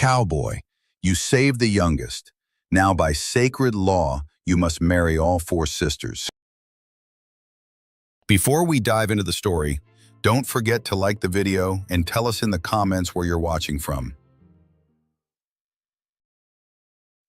Cowboy, you saved the youngest. Now by sacred law, you must marry all four sisters. Before we dive into the story, don't forget to like the video and tell us in the comments where you're watching from.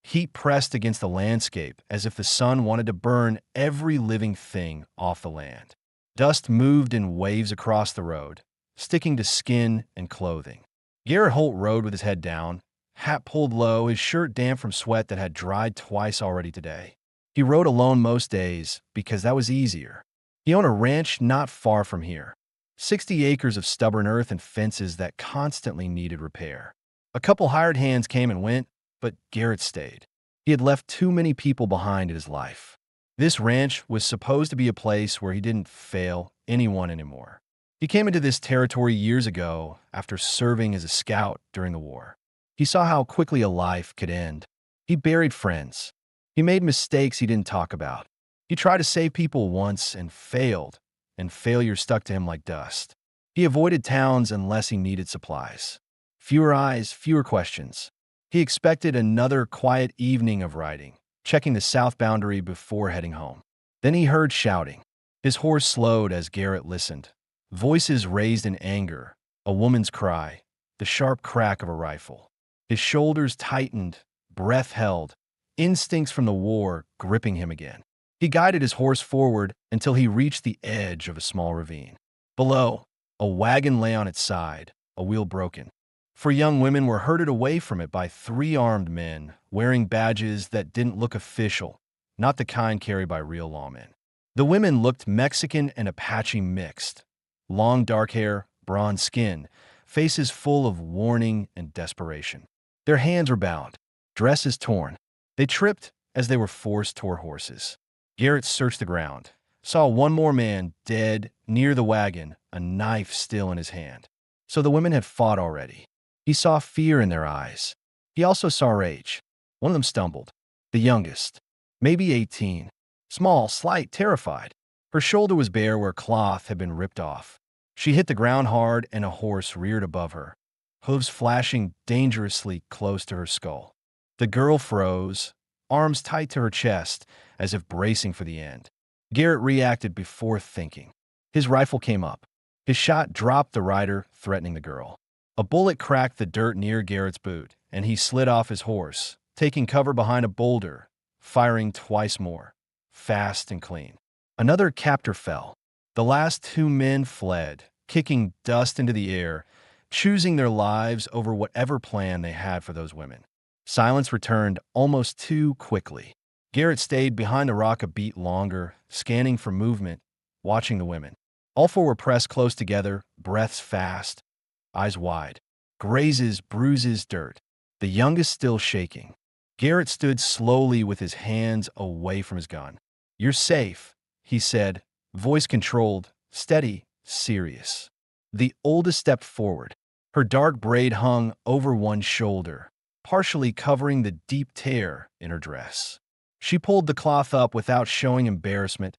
Heat pressed against the landscape as if the sun wanted to burn every living thing off the land. Dust moved in waves across the road, sticking to skin and clothing. Garrett Holt rode with his head down, hat pulled low, his shirt damp from sweat that had dried twice already today. He rode alone most days because that was easier. He owned a ranch not far from here, 60 acres of stubborn earth and fences that constantly needed repair. A couple hired hands came and went, but Garrett stayed. He had left too many people behind in his life. This ranch was supposed to be a place where he didn't fail anyone anymore. He came into this territory years ago after serving as a scout during the war. He saw how quickly a life could end. He buried friends. He made mistakes he didn't talk about. He tried to save people once and failed, and failure stuck to him like dust. He avoided towns unless he needed supplies. Fewer eyes, fewer questions. He expected another quiet evening of riding, checking the south boundary before heading home. Then he heard shouting. His horse slowed as Garrett listened. Voices raised in anger, a woman's cry, the sharp crack of a rifle. His shoulders tightened, breath held, instincts from the war gripping him again. He guided his horse forward until he reached the edge of a small ravine. Below, a wagon lay on its side, a wheel broken. Four young women were herded away from it by three armed men, wearing badges that didn't look official, not the kind carried by real lawmen. The women looked Mexican and Apache mixed. Long dark hair, bronze skin, faces full of warning and desperation. Their hands were bound, dresses torn. They tripped as they were forced toward horses. Garrett searched the ground, saw one more man dead near the wagon, a knife still in his hand. So the women had fought already. He saw fear in their eyes. He also saw rage. One of them stumbled. The youngest, maybe 18. Small, slight, terrified. Her shoulder was bare where cloth had been ripped off. She hit the ground hard and a horse reared above her, hooves flashing dangerously close to her skull. The girl froze, arms tight to her chest, as if bracing for the end. Garrett reacted before thinking. His rifle came up. His shot dropped the rider, threatening the girl. A bullet cracked the dirt near Garrett's boot, and he slid off his horse, taking cover behind a boulder, firing twice more, fast and clean. Another captor fell. The last two men fled, kicking dust into the air, choosing their lives over whatever plan they had for those women. Silence returned almost too quickly. Garrett stayed behind the rock a beat longer, scanning for movement, watching the women. All four were pressed close together, breaths fast, eyes wide. Grazes, bruises, dirt. The youngest still shaking. Garrett stood slowly with his hands away from his gun. "You're safe," he said, voice controlled, steady, serious. The oldest stepped forward. Her dark braid hung over one shoulder, partially covering the deep tear in her dress. She pulled the cloth up without showing embarrassment,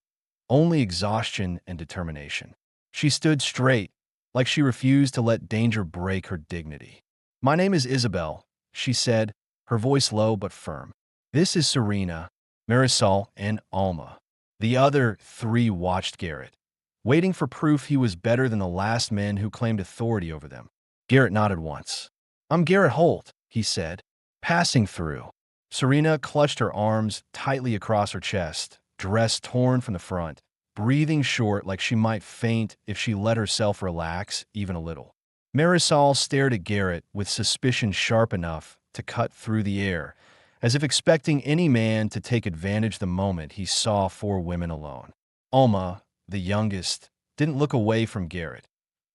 only exhaustion and determination. She stood straight, like she refused to let danger break her dignity. "My name is Isabel," she said, her voice low but firm. "This is Serena, Marisol, and Alma." The other three watched Garrett, waiting for proof he was better than the last men who claimed authority over them. Garrett nodded once. "I'm Garrett Holt," he said, passing through. Serena clutched her arms tightly across her chest, dress torn from the front, breathing short like she might faint if she let herself relax even a little. Marisol stared at Garrett with suspicion sharp enough to cut through the air, as if expecting any man to take advantage the moment he saw four women alone. Alma, the youngest, didn't look away from Garrett,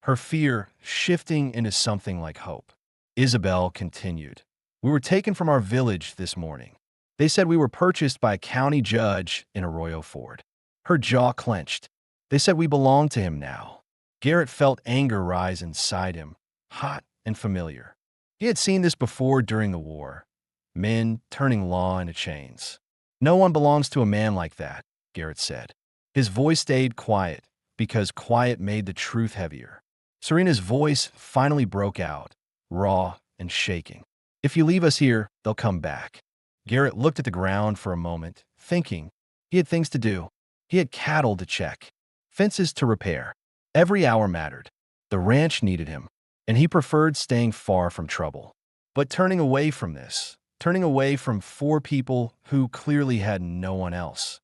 her fear shifting into something like hope. Isabel continued. "We were taken from our village this morning. They said we were purchased by a county judge in Arroyo Ford." Her jaw clenched. "They said we belong to him now." Garrett felt anger rise inside him, hot and familiar. He had seen this before during the war. Men turning law into chains. "No one belongs to a man like that," Garrett said. His voice stayed quiet, because quiet made the truth heavier. Serena's voice finally broke out, raw and shaking. If you leave us here, they'll come back. Garrett looked at the ground for a moment, thinking. He had things to do. He had cattle to check, fences to repair. Every hour mattered. The ranch needed him, and he preferred staying far from trouble. But turning away from this, turning away from 4 people who clearly had no one else,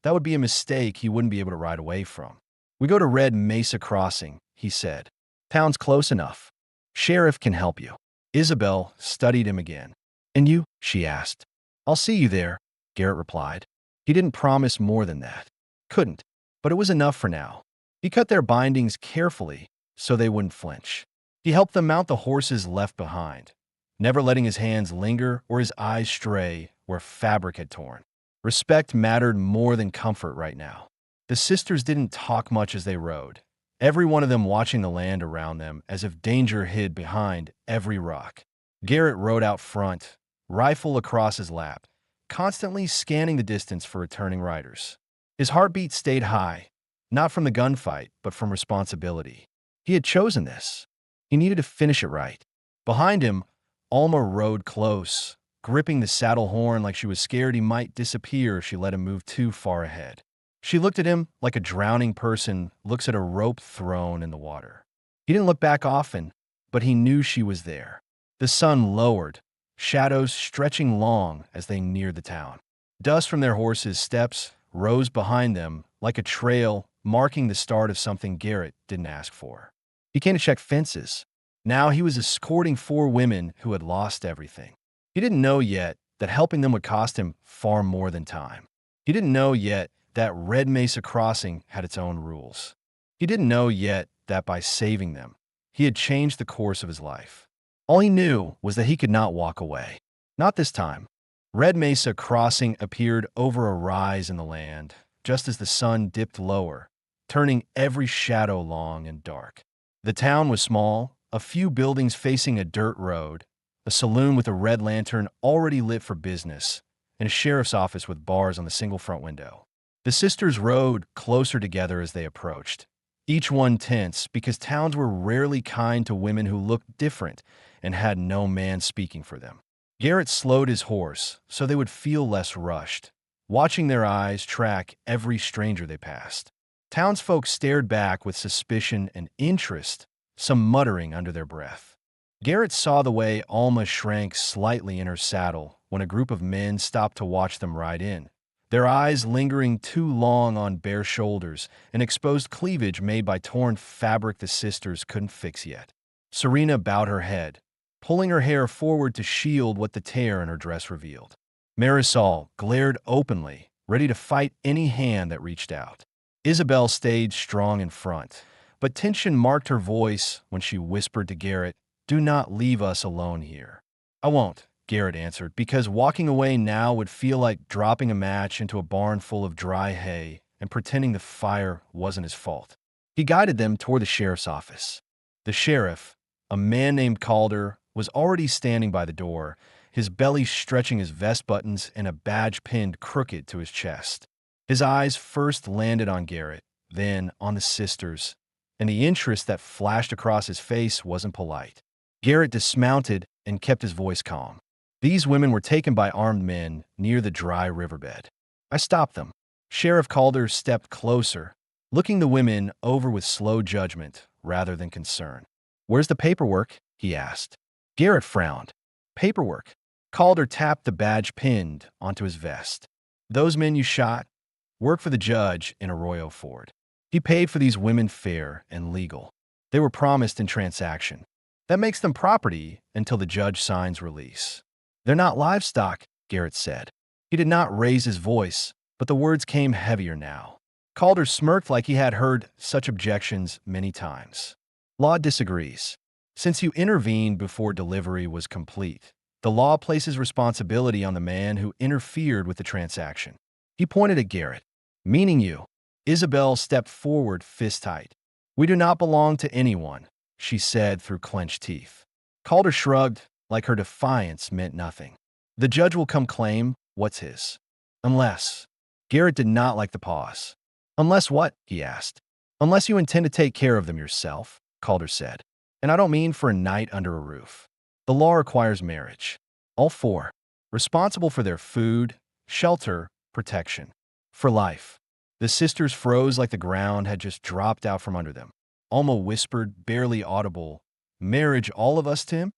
that would be a mistake he wouldn't be able to ride away from. We go to Red Mesa Crossing, he said. Town's close enough. Sheriff can help you. Isabel studied him again. And you? She asked. I'll see you there, Garrett replied. He didn't promise more than that. Couldn't, but it was enough for now. He cut their bindings carefully so they wouldn't flinch. He helped them mount the horses left behind, never letting his hands linger or his eyes stray where fabric had torn. Respect mattered more than comfort right now. The sisters didn't talk much as they rode, every one of them watching the land around them as if danger hid behind every rock. Garrett rode out front, rifle across his lap, constantly scanning the distance for returning riders. His heartbeat stayed high, not from the gunfight, but from responsibility. He had chosen this. He needed to finish it right. Behind him, Alma rode close, gripping the saddle horn like she was scared he might disappear if she let him move too far ahead. She looked at him like a drowning person looks at a rope thrown in the water. He didn't look back often, but he knew she was there. The sun lowered, shadows stretching long as they neared the town. Dust from their horses' steps rose behind them like a trail marking the start of something Garrett didn't ask for. He came to check fences. Now he was escorting 4 women who had lost everything. He didn't know yet that helping them would cost him far more than time. He didn't know yet that Red Mesa Crossing had its own rules. He didn't know yet that by saving them, he had changed the course of his life. All he knew was that he could not walk away. Not this time. Red Mesa Crossing appeared over a rise in the land, just as the sun dipped lower, turning every shadow long and dark. The town was small, a few buildings facing a dirt road, a saloon with a red lantern already lit for business, and a sheriff's office with bars on the single front window. The sisters rode closer together as they approached, each one tense because towns were rarely kind to women who looked different and had no man speaking for them. Garrett slowed his horse so they would feel less rushed, watching their eyes track every stranger they passed. Townsfolk stared back with suspicion and interest, some muttering under their breath. Garrett saw the way Alma shrank slightly in her saddle when a group of men stopped to watch them ride in, their eyes lingering too long on bare shoulders and exposed cleavage made by torn fabric the sisters couldn't fix yet. Serena bowed her head, pulling her hair forward to shield what the tear in her dress revealed. Marisol glared openly, ready to fight any hand that reached out. Isabel stayed strong in front, but tension marked her voice when she whispered to Garrett, "Do not leave us alone here." "I won't," Garrett answered, because walking away now would feel like dropping a match into a barn full of dry hay and pretending the fire wasn't his fault. He guided them toward the sheriff's office. The sheriff, a man named Calder, was already standing by the door, his belly stretching his vest buttons and a badge pinned crooked to his chest. His eyes first landed on Garrett, then on the sisters, and the interest that flashed across his face wasn't polite. Garrett dismounted and kept his voice calm. These women were taken by armed men near the dry riverbed. I stopped them. Sheriff Calder stepped closer, looking the women over with slow judgment rather than concern. "Where's the paperwork?" he asked. Garrett frowned. "Paperwork?" Calder tapped the badge pinned onto his vest. "Those men you shot work for the judge in Arroyo Ford. He paid for these women fair and legal. They were promised in transaction. That makes them property until the judge signs release." "They're not livestock," Garrett said. He did not raise his voice, but the words came heavier now. Calder smirked like he had heard such objections many times. "Law disagrees. Since you intervened before delivery was complete, the law places responsibility on the man who interfered with the transaction." He pointed at Garrett. "Meaning you." Isabel stepped forward fist tight. "We do not belong to anyone," she said through clenched teeth. Calder shrugged, like her defiance meant nothing. "The judge will come claim what's his. Unless—" Garrett did not like the pause. "Unless what?" he asked. "Unless you intend to take care of them yourself," Calder said. "And I don't mean for a night under a roof. The law requires marriage. all four, responsible for their food, shelter, protection. For life. The sisters froze like the ground had just dropped out from under them. Alma whispered, barely audible, "Marriage all of us to him?"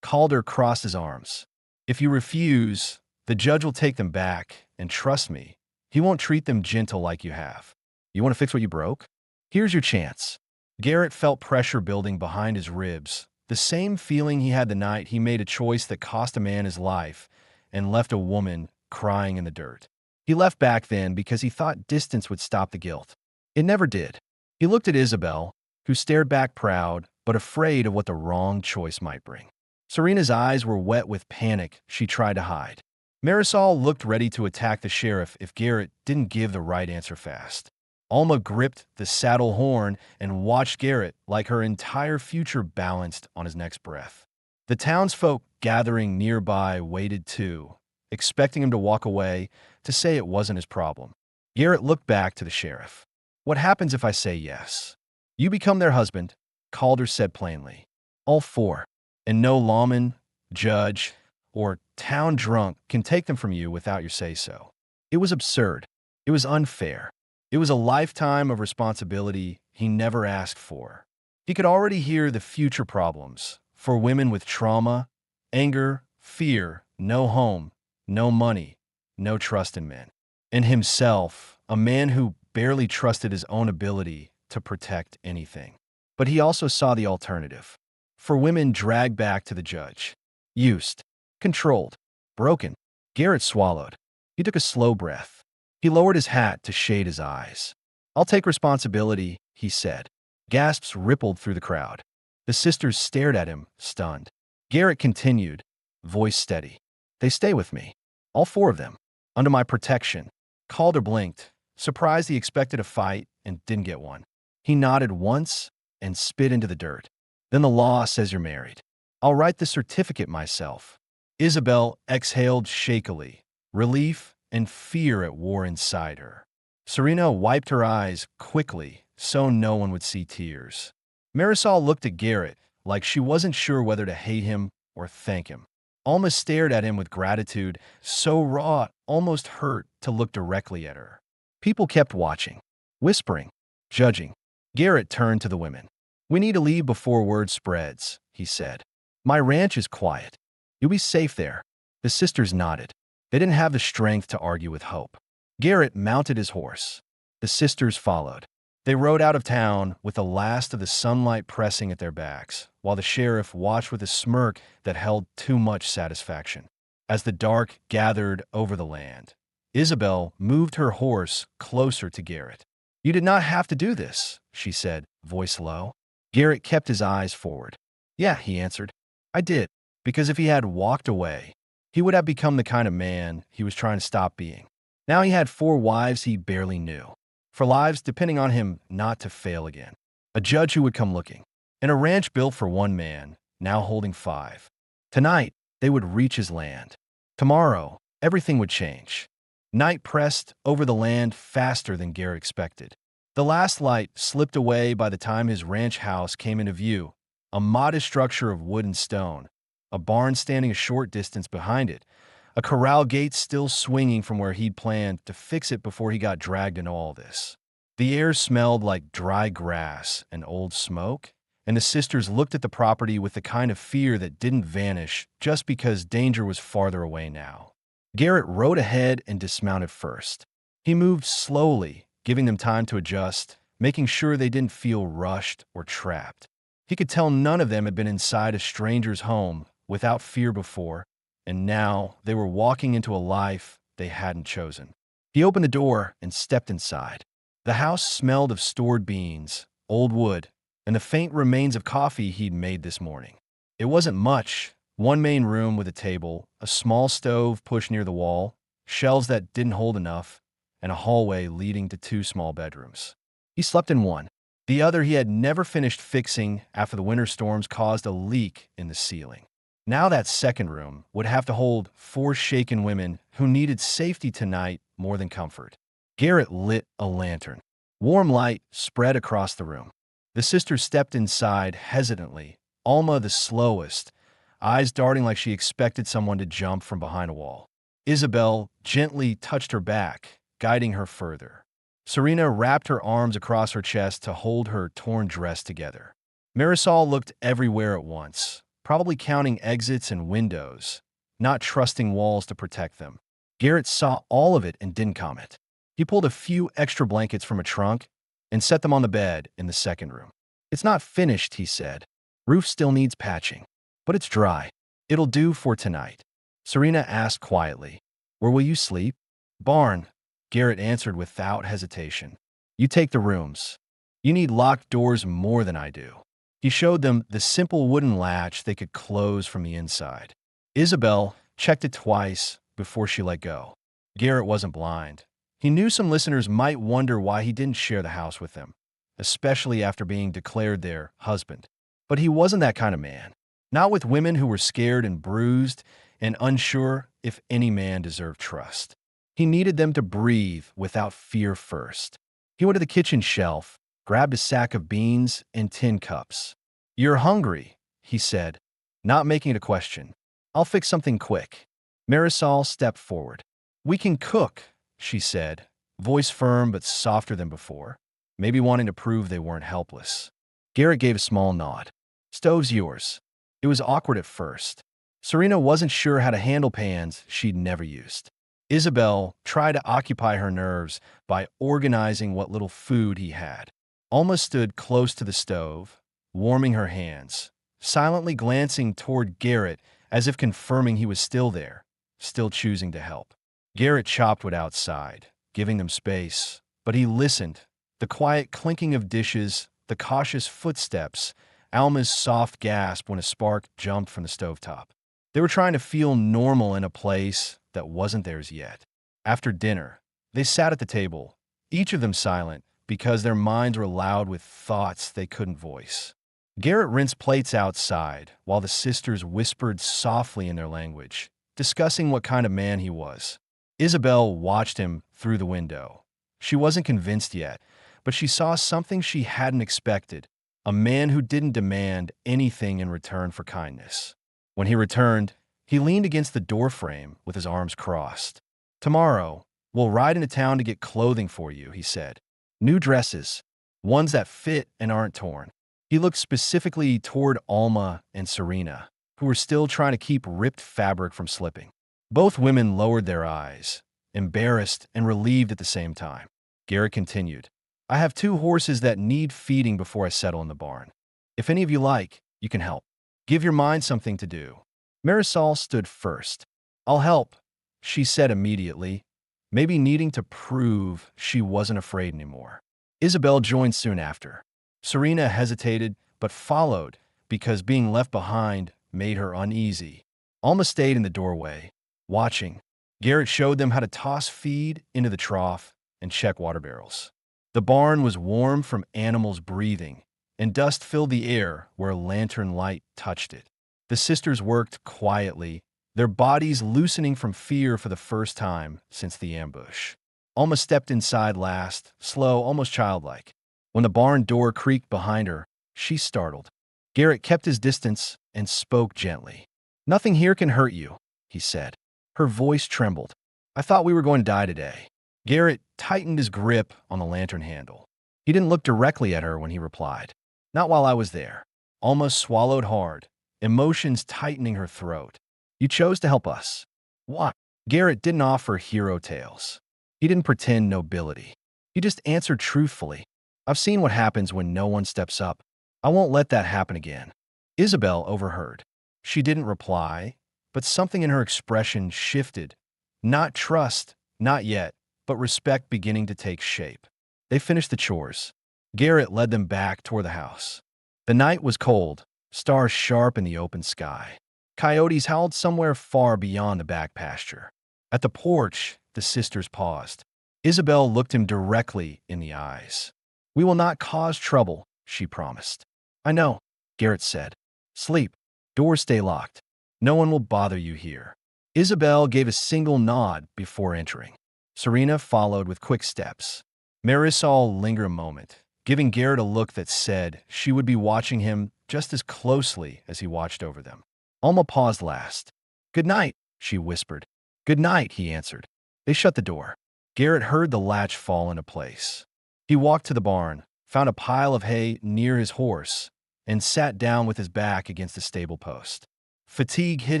Calder crossed his arms. "If you refuse, the judge will take them back, and trust me, he won't treat them gentle like you have. You want to fix what you broke? Here's your chance." Garrett felt pressure building behind his ribs, the same feeling he had the night he made a choice that cost a man his life and left a woman crying in the dirt. He left back then because he thought distance would stop the guilt. It never did. He looked at Isabel, who stared back proud, but afraid of what the wrong choice might bring. Serena's eyes were wet with panic she tried to hide. Marisol looked ready to attack the sheriff if Garrett didn't give the right answer fast. Alma gripped the saddle horn and watched Garrett like her entire future balanced on his next breath. The townsfolk gathering nearby waited too, expecting him to walk away, to say it wasn't his problem. Garrett looked back to the sheriff. "What happens if I say yes?" "You become their husband," Calder said plainly. "All four. And no lawman, judge, or town drunk can take them from you without your say-so." It was absurd. It was unfair. It was a lifetime of responsibility he never asked for. He could already hear the future problems for women with trauma, anger, fear, no home, no money, no trust in men. And himself, a man who barely trusted his own ability to protect anything. But he also saw the alternative. For women dragged back to the judge. Used, controlled, broken. Garrett swallowed. He took a slow breath. He lowered his hat to shade his eyes. "I'll take responsibility," he said. Gasps rippled through the crowd. The sisters stared at him, stunned. Garrett continued, voice steady. "They stay with me. All four of them. Under my protection." Calder blinked, surprised he expected a fight and didn't get one. He nodded once and spit into the dirt. "Then the law says you're married. I'll write the certificate myself." Isabel exhaled shakily, relief and fear at war inside her. Serena wiped her eyes quickly so no one would see tears. Marisol looked at Garrett like she wasn't sure whether to hate him or thank him. Alma stared at him with gratitude, so raw, almost hurt to look directly at her. People kept watching, whispering, judging. Garrett turned to the women. "We need to leave before word spreads," he said. "My ranch is quiet. You'll be safe there." The sisters nodded. They didn't have the strength to argue with hope. Garrett mounted his horse. The sisters followed. They rode out of town with the last of the sunlight pressing at their backs, while the sheriff watched with a smirk that held too much satisfaction. As the dark gathered over the land, Isabel moved her horse closer to Garrett. "You did not have to do this," she said, voice low. Garrett kept his eyes forward. "Yeah," he answered. "I did, because if he had walked away, he would have become the kind of man he was trying to stop being. Now he had 4 wives he barely knew, for lives depending on him not to fail again. A judge who would come looking, and a ranch built for one man, now holding 5. Tonight, they would reach his land. Tomorrow, everything would change." Night pressed over the land faster than Garrett expected. The last light slipped away by the time his ranch house came into view, a modest structure of wood and stone, a barn standing a short distance behind it, a corral gate still swinging from where he'd planned to fix it before he got dragged into all this. The air smelled like dry grass and old smoke, and the sisters looked at the property with the kind of fear that didn't vanish just because danger was farther away now. Garrett rode ahead and dismounted first. He moved slowly, giving them time to adjust, making sure they didn't feel rushed or trapped. He could tell none of them had been inside a stranger's home without fear before, and now they were walking into a life they hadn't chosen. He opened the door and stepped inside. The house smelled of stored beans, old wood, and the faint remains of coffee he'd made this morning. It wasn't much. One main room with a table, a small stove pushed near the wall, shelves that didn't hold enough, and a hallway leading to 2 small bedrooms. He slept in one. The other he had never finished fixing after the winter storms caused a leak in the ceiling. Now that second room would have to hold 4 shaken women who needed safety tonight more than comfort. Garrett lit a lantern. Warm light spread across the room. The sisters stepped inside hesitantly, Alma the slowest, eyes darting like she expected someone to jump from behind a wall. Isabel gently touched her back, guiding her further. Serena wrapped her arms across her chest to hold her torn dress together. Marisol looked everywhere at once, probably counting exits and windows, not trusting walls to protect them. Garrett saw all of it and didn't comment. He pulled a few extra blankets from a trunk and set them on the bed in the second room. "It's not finished," he said. "Roof still needs patching, but it's dry. It'll do for tonight." Serena asked quietly, "Where will you sleep?" "Barn," Garrett answered without hesitation. "You take the rooms. You need locked doors more than I do." He showed them the simple wooden latch they could close from the inside. Isabel checked it twice before she let go. Garrett wasn't blind. He knew some listeners might wonder why he didn't share the house with them, especially after being declared their husband. But he wasn't that kind of man. Not with women who were scared and bruised and unsure if any man deserved trust. He needed them to breathe without fear first. He went to the kitchen shelf, grabbed a sack of beans and tin cups. "You're hungry," he said, not making it a question. "I'll fix something quick." Marisol stepped forward. "We can cook," she said, voice firm but softer than before, maybe wanting to prove they weren't helpless. Garrett gave a small nod. "Stove's yours." It was awkward at first. Serena wasn't sure how to handle pans she'd never used. Isabel tried to occupy her nerves by organizing what little food he had. Alma stood close to the stove, warming her hands, silently glancing toward Garrett as if confirming he was still there, still choosing to help. Garrett chopped wood outside, giving them space, but he listened. The quiet clinking of dishes, the cautious footsteps, Alma's soft gasp when a spark jumped from the stovetop. They were trying to feel normal in a place that wasn't theirs yet. After dinner, they sat at the table, each of them silent because their minds were loud with thoughts they couldn't voice. Garrett rinsed plates outside while the sisters whispered softly in their language, discussing what kind of man he was. Isabel watched him through the window. She wasn't convinced yet, but she saw something she hadn't expected, a man who didn't demand anything in return for kindness. When he returned, he leaned against the doorframe with his arms crossed. "Tomorrow, we'll ride into town to get clothing for you," he said. "New dresses, ones that fit and aren't torn." He looked specifically toward Alma and Serena, who were still trying to keep ripped fabric from slipping. Both women lowered their eyes, embarrassed and relieved at the same time. Garrett continued, "I have 2 horses that need feeding before I settle in the barn. If any of you like, you can help. Give your mind something to do." Marisol stood first. "I'll help," she said immediately, maybe needing to prove she wasn't afraid anymore. Isabel joined soon after. Serena hesitated, but followed because being left behind made her uneasy. Alma stayed in the doorway, watching. Garrett showed them how to toss feed into the trough and check water barrels. The barn was warm from animals breathing, and dust filled the air where a lantern light touched it. The sisters worked quietly, their bodies loosening from fear for the first time since the ambush. Alma stepped inside last, slow, almost childlike. When the barn door creaked behind her, she startled. Garrett kept his distance and spoke gently. "Nothing here can hurt you," he said. Her voice trembled. "I thought we were going to die today." Garrett tightened his grip on the lantern handle. He didn't look directly at her when he replied. "Not while I was there." Alma swallowed hard, emotions tightening her throat. "You chose to help us." "Why?" Garrett didn't offer hero tales. He didn't pretend nobility. He just answered truthfully. "I've seen what happens when no one steps up. I won't let that happen again." Isabel overheard. She didn't reply, but something in her expression shifted. Not trust, not yet, but respect beginning to take shape. They finished the chores. Garrett led them back toward the house. The night was cold, stars sharp in the open sky. Coyotes howled somewhere far beyond the back pasture. At the porch, the sisters paused. Isabel looked him directly in the eyes. "We will not cause trouble," she promised. "I know," Garrett said. "Sleep. Doors stay locked. No one will bother you here." Isabel gave a single nod before entering. Serena followed with quick steps. Marisol lingered a moment, giving Garrett a look that said she would be watching him just as closely as he watched over them. Alma paused last. "Good night," she whispered. "Good night," he answered. They shut the door. Garrett heard the latch fall into place. He walked to the barn, found a pile of hay near his horse, and sat down with his back against the stable post. Fatigue hit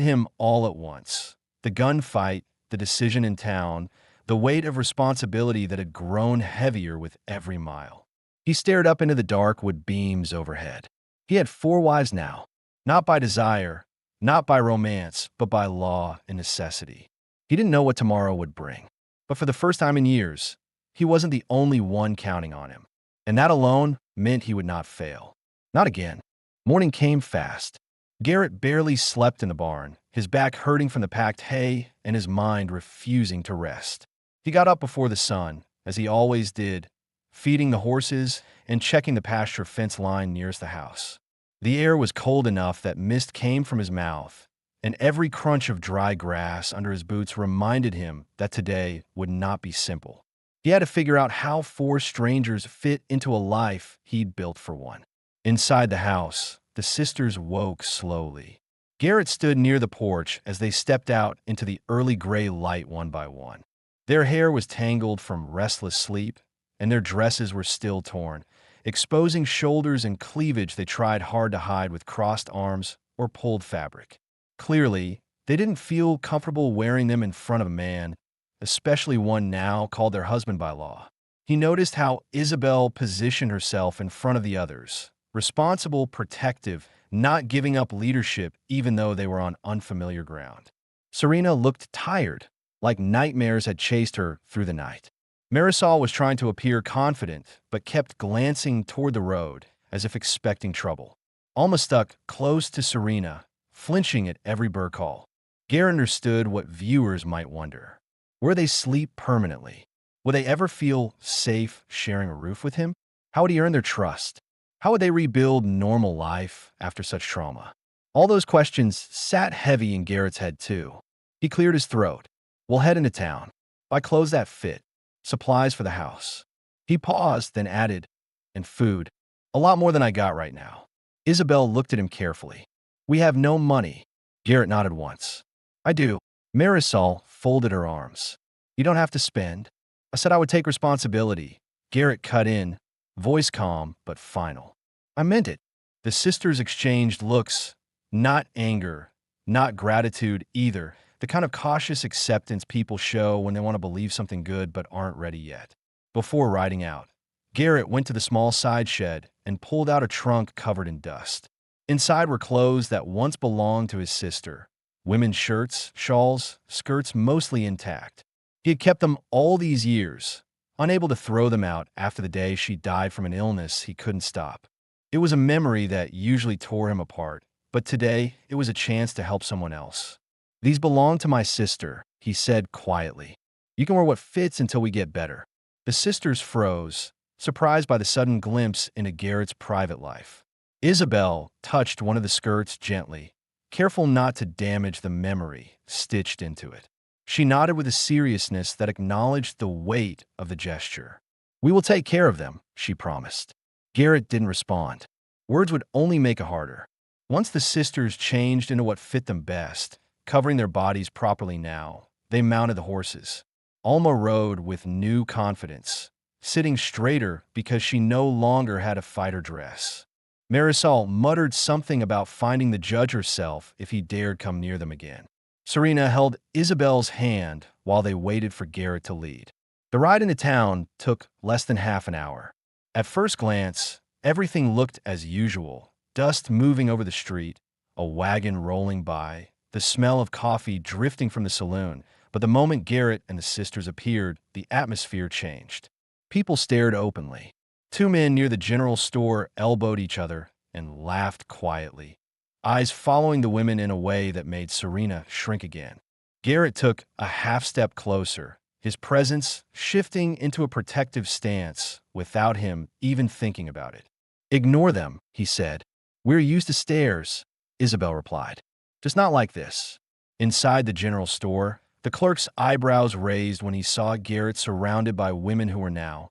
him all at once. The gunfight, the decision in town, the weight of responsibility that had grown heavier with every mile. He stared up into the dark wood beams overhead. He had 4 wives now, not by desire, not by romance, but by law and necessity. He didn't know what tomorrow would bring, but for the first time in years, he wasn't the only one counting on him. And that alone meant he would not fail. Not again. Morning came fast. Garrett barely slept in the barn, his back hurting from the packed hay and his mind refusing to rest. He got up before the sun, as he always did, feeding the horses and checking the pasture fence line nearest the house. The air was cold enough that mist came from his mouth, and every crunch of dry grass under his boots reminded him that today would not be simple. He had to figure out how 4 strangers fit into a life he'd built for one. Inside the house, the sisters woke slowly. Garrett stood near the porch as they stepped out into the early gray light one by one. Their hair was tangled from restless sleep, and their dresses were still torn, exposing shoulders and cleavage they tried hard to hide with crossed arms or pulled fabric. Clearly, they didn't feel comfortable wearing them in front of a man, especially one now called their husband by law. He noticed how Isabel positioned herself in front of the others, responsible, protective, not giving up leadership even though they were on unfamiliar ground. Serena looked tired, like nightmares had chased her through the night. Marisol was trying to appear confident, but kept glancing toward the road, as if expecting trouble. Alma stuck close to Serena, flinching at every burr call. Garrett understood what viewers might wonder. Would they sleep permanently? Would they ever feel safe sharing a roof with him? How would he earn their trust? How would they rebuild normal life after such trauma? All those questions sat heavy in Garrett's head, too. He cleared his throat. "We'll head into town. Buy clothes that fit. Supplies for the house." He paused, then added, "And food. A lot more than I got right now." Isabel looked at him carefully. "We have no money." Garrett nodded once. "I do." Marisol folded her arms. "You don't have to spend. I said I would take responsibility." Garrett cut in, voice calm but final. "I meant it." The sisters exchanged looks, not anger, not gratitude either, the kind of cautious acceptance people show when they want to believe something good but aren't ready yet. Before riding out, Garrett went to the small side shed and pulled out a trunk covered in dust. Inside were clothes that once belonged to his sister. Women's shirts, shawls, skirts mostly intact. He had kept them all these years, unable to throw them out after the day she died from an illness he couldn't stop. It was a memory that usually tore him apart, but today it was a chance to help someone else. "These belong to my sister," he said quietly. "You can wear what fits until we get better." The sisters froze, surprised by the sudden glimpse into Garrett's private life. Isabel touched one of the skirts gently, careful not to damage the memory stitched into it. She nodded with a seriousness that acknowledged the weight of the gesture. "We will take care of them," she promised. Garrett didn't respond. Words would only make it harder. Once the sisters changed into what fit them best, covering their bodies properly now, they mounted the horses. Alma rode with new confidence, sitting straighter because she no longer had a fighter dress. Marisol muttered something about finding the judge herself if he dared come near them again. Serena held Isabel's hand while they waited for Garrett to lead. The ride into town took less than half an hour. At first glance, everything looked as usual. Dust moving over the street, a wagon rolling by, the smell of coffee drifting from the saloon. But the moment Garrett and the sisters appeared, the atmosphere changed. People stared openly. 2 men near the general store elbowed each other and laughed quietly, eyes following the women in a way that made Serena shrink again. Garrett took a half-step closer, his presence shifting into a protective stance without him even thinking about it. "Ignore them," he said. "We're used to stares," Isabel replied. "Just not like this." Inside the general store, the clerk's eyebrows raised when he saw Garrett surrounded by women who were now,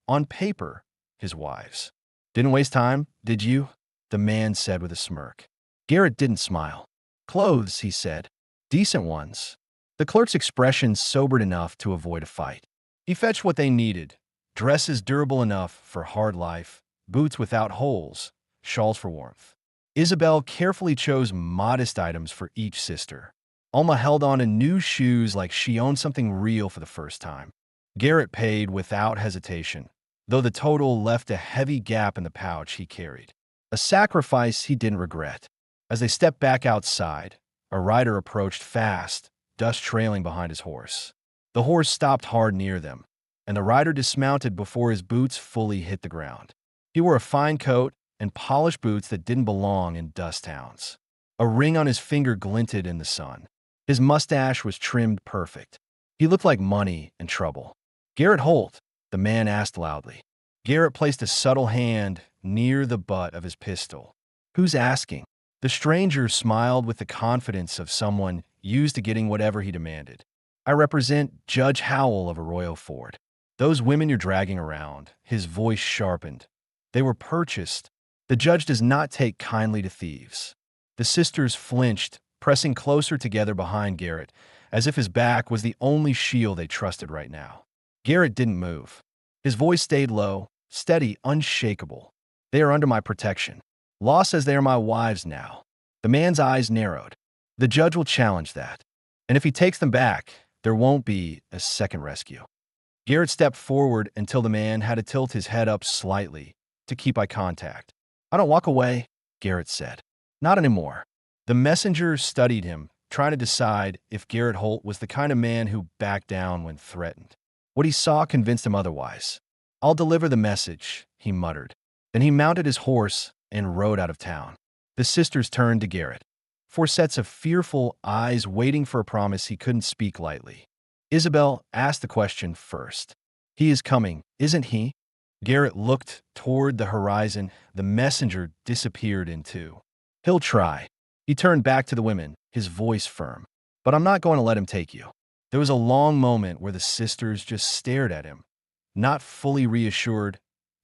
on paper, his wives. "Didn't waste time, did you?" the man said with a smirk. Garrett didn't smile. Clothes, he said. Decent ones. The clerk's expression sobered enough to avoid a fight. He fetched what they needed. Dresses durable enough for hard life, boots without holes, shawls for warmth. Isabel carefully chose modest items for each sister. Alma held on to new shoes like she owned something real for the first time. Garrett paid without hesitation, though the total left a heavy gap in the pouch he carried. A sacrifice he didn't regret. As they stepped back outside, a rider approached fast, dust trailing behind his horse. The horse stopped hard near them, and the rider dismounted before his boots fully hit the ground. He wore a fine coat and polished boots that didn't belong in dust towns. A ring on his finger glinted in the sun. His mustache was trimmed perfect. He looked like money and trouble. "Garrett Holt?" the man asked loudly. Garrett placed a subtle hand near the butt of his pistol. "Who's asking?" The stranger smiled with the confidence of someone used to getting whatever he demanded. "I represent Judge Howell of Arroyo Ford. Those women you're dragging around," his voice sharpened. "They were purchased. The judge does not take kindly to thieves." The sisters flinched, pressing closer together behind Garrett, as if his back was the only shield they trusted right now. Garrett didn't move. His voice stayed low, steady, unshakable. "They are under my protection. Law says they are my wives now." The man's eyes narrowed. "The judge will challenge that. And if he takes them back, there won't be a second rescue." Garrett stepped forward until the man had to tilt his head up slightly to keep eye contact. "I don't walk away," Garrett said. "Not anymore." The messenger studied him, trying to decide if Garrett Holt was the kind of man who backed down when threatened. What he saw convinced him otherwise. "I'll deliver the message," he muttered. Then he mounted his horse and rode out of town. The sisters turned to Garrett, four sets of fearful eyes waiting for a promise he couldn't speak lightly. Isabel asked the question first. "He is coming, isn't he?" Garrett looked toward the horizon. The messenger disappeared in two. "He'll try." He turned back to the women, his voice firm. "But I'm not going to let him take you." There was a long moment where the sisters just stared at him, not fully reassured,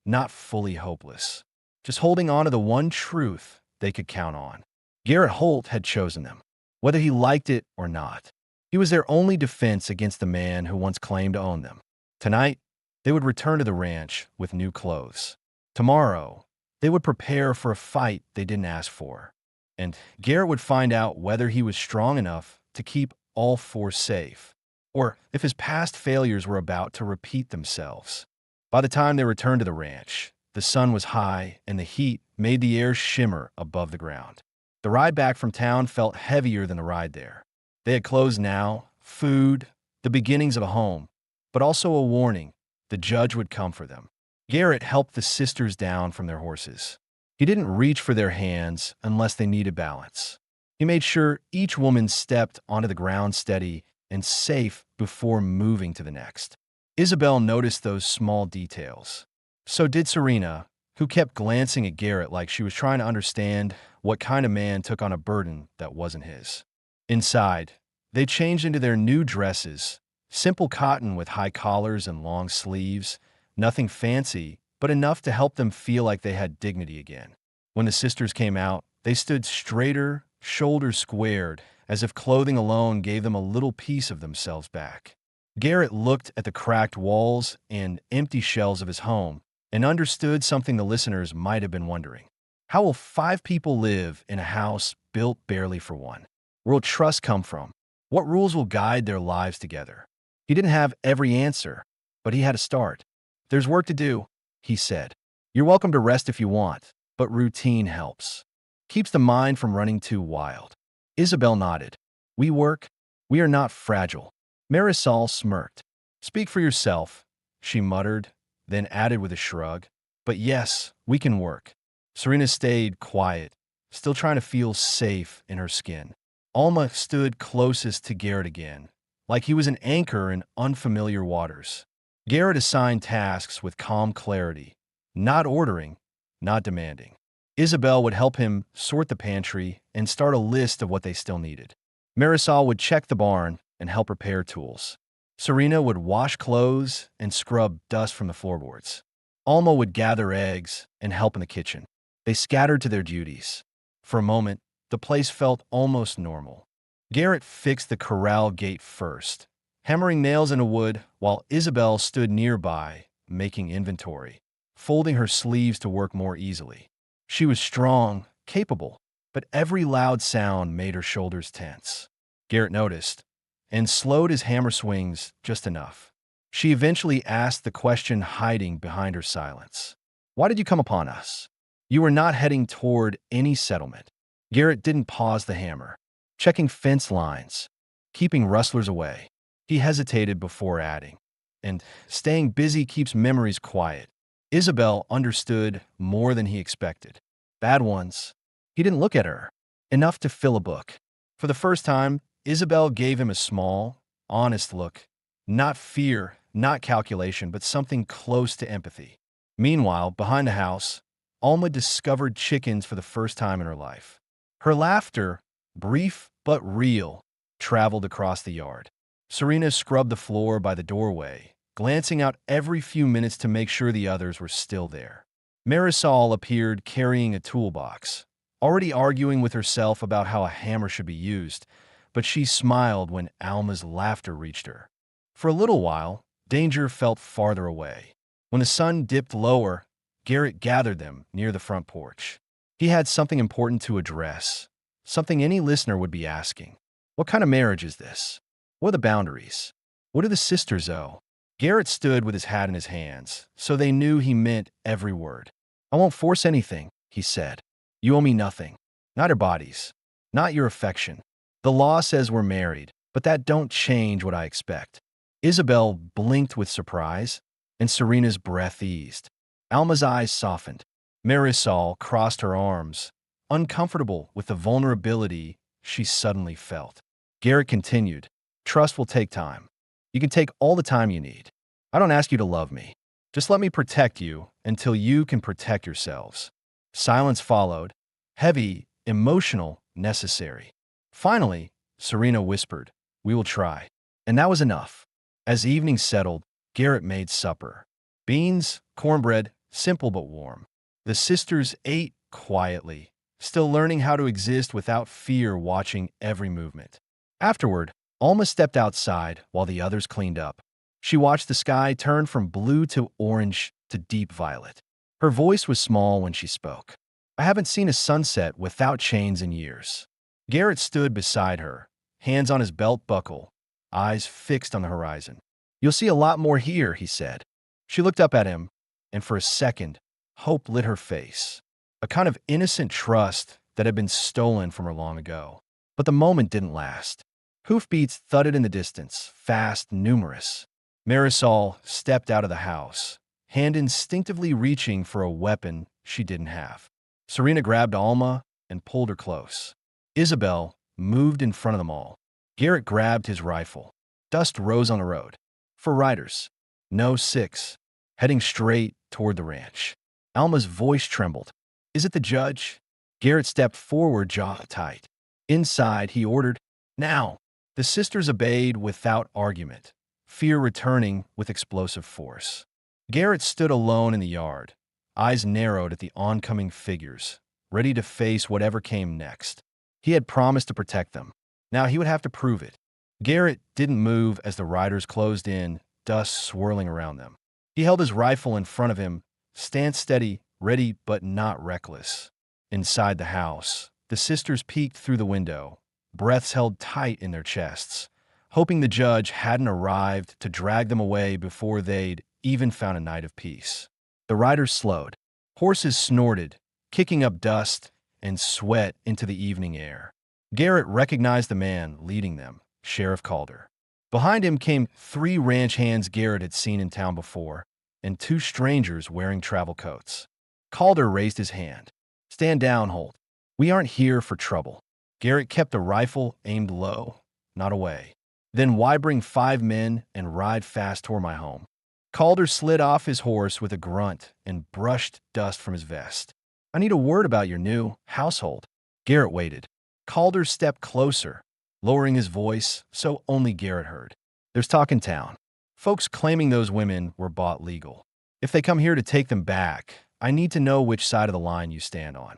not fully hopeless, just holding on to the one truth they could count on. Garrett Holt had chosen them, whether he liked it or not. He was their only defense against the man who once claimed to own them. Tonight, they would return to the ranch with new clothes. Tomorrow, they would prepare for a fight they didn't ask for. And Garrett would find out whether he was strong enough to keep all four safe, or if his past failures were about to repeat themselves. By the time they returned to the ranch, the sun was high and the heat made the air shimmer above the ground. The ride back from town felt heavier than the ride there. They had clothes now, food, the beginnings of a home, but also a warning: the judge would come for them. Garrett helped the sisters down from their horses. He didn't reach for their hands unless they needed balance. He made sure each woman stepped onto the ground steady and safe before moving to the next. Isabel noticed those small details. So did Serena, who kept glancing at Garrett like she was trying to understand what kind of man took on a burden that wasn't his. Inside, they changed into their new dresses, simple cotton with high collars and long sleeves, nothing fancy, but enough to help them feel like they had dignity again. When the sisters came out, they stood straighter, shoulders squared, as if clothing alone gave them a little piece of themselves back. Garrett looked at the cracked walls and empty shells of his home and understood something the listeners might have been wondering. How will 5 people live in a house built barely for one? Where will trust come from? What rules will guide their lives together? He didn't have every answer, but he had a start. "There's work to do," he said. "You're welcome to rest if you want, but routine helps. Keeps the mind from running too wild." Isabel nodded. "We work. We are not fragile." Marisol smirked. "Speak for yourself," she muttered, then added with a shrug. "But yes, we can work." Serena stayed quiet, still trying to feel safe in her skin. Alma stood closest to Garrett again, like he was an anchor in unfamiliar waters. Garrett assigned tasks with calm clarity, not ordering, not demanding. Isabel would help him sort the pantry and start a list of what they still needed. Marisol would check the barn and help repair tools. Serena would wash clothes and scrub dust from the floorboards. Alma would gather eggs and help in the kitchen. They scattered to their duties. For a moment, The place felt almost normal. Garrett fixed the corral gate first, hammering nails into wood while Isabel stood nearby, making inventory, folding her sleeves to work more easily. She was strong, capable, but every loud sound made her shoulders tense. Garrett noticed, and slowed his hammer swings just enough. She eventually asked the question hiding behind her silence. Why did you come upon us? You were not heading toward any settlement. Garrett didn't pause the hammer, checking fence lines, keeping rustlers away. He hesitated before adding, and staying busy keeps memories quiet. Isabel understood more than he expected. Bad ones. He didn't look at her. Enough to fill a book. For the first time, Isabel gave him a small, honest look. Not fear, not calculation, but something close to empathy. Meanwhile, behind the house, Alma discovered chickens for the first time in her life. Her laughter, brief but real, traveled across the yard. Serena scrubbed the floor by the doorway, glancing out every few minutes to make sure the others were still there. Marisol appeared carrying a toolbox, already arguing with herself about how a hammer should be used, but she smiled when Alma's laughter reached her. For a little while, danger felt farther away. When the sun dipped lower, Garrett gathered them near the front porch. He had something important to address, something any listener would be asking. What kind of marriage is this? What are the boundaries? What do the sisters owe? Garrett stood with his hat in his hands, so they knew he meant every word. I won't force anything, he said. You owe me nothing. Not your bodies. Not your affection. The law says we're married, but that don't change what I expect. Isabel blinked with surprise, and Serena's breath eased. Alma's eyes softened. Marisol crossed her arms, uncomfortable with the vulnerability she suddenly felt. Garrett continued, trust will take time. You can take all the time you need. I don't ask you to love me. Just let me protect you until you can protect yourselves. Silence followed, heavy, emotional, necessary. Finally, Serena whispered, we will try. And that was enough. As evening settled, Garrett made supper. Beans, cornbread, simple but warm. The sisters ate quietly, still learning how to exist without fear watching every movement. Afterward, Alma stepped outside while the others cleaned up. She watched the sky turn from blue to orange to deep violet. Her voice was small when she spoke. I haven't seen a sunset without chains in years. Garrett stood beside her, hands on his belt buckle, eyes fixed on the horizon. You'll see a lot more here, he said. She looked up at him, and for a second, hope lit her face. A kind of innocent trust that had been stolen from her long ago. But the moment didn't last. Hoofbeats thudded in the distance, fast, numerous. Marisol stepped out of the house, hand instinctively reaching for a weapon she didn't have. Serena grabbed Alma and pulled her close. Isabel moved in front of them all. Garrett grabbed his rifle. Dust rose on the road. For riders. No six. Heading straight toward the ranch. Alma's voice trembled. Is it the judge? Garrett stepped forward, jaw tight. Inside, he ordered, now. The sisters obeyed without argument, fear returning with explosive force. Garrett stood alone in the yard, eyes narrowed at the oncoming figures, ready to face whatever came next. He had promised to protect them. Now he would have to prove it. Garrett didn't move as the riders closed in, dust swirling around them. He held his rifle in front of him, stance steady, ready but not reckless. Inside the house, the sisters peeked through the window, breaths held tight in their chests, hoping the judge hadn't arrived to drag them away before they'd even found a night of peace. The riders slowed. Horses snorted, kicking up dust and sweat into the evening air. Garrett recognized the man leading them, Sheriff Calder. Behind him came 3 ranch hands Garrett had seen in town before, and 2 strangers wearing travel coats. Calder raised his hand. Stand down, Holt. We aren't here for trouble. Garrett kept the rifle aimed low, not away. Then why bring 5 men and ride fast toward my home? Calder slid off his horse with a grunt and brushed dust from his vest. I need a word about your new household. Garrett waited. Calder stepped closer, lowering his voice so only Garrett heard. There's talk in town. Folks claiming those women were bought legal. If they come here to take them back, I need to know which side of the line you stand on.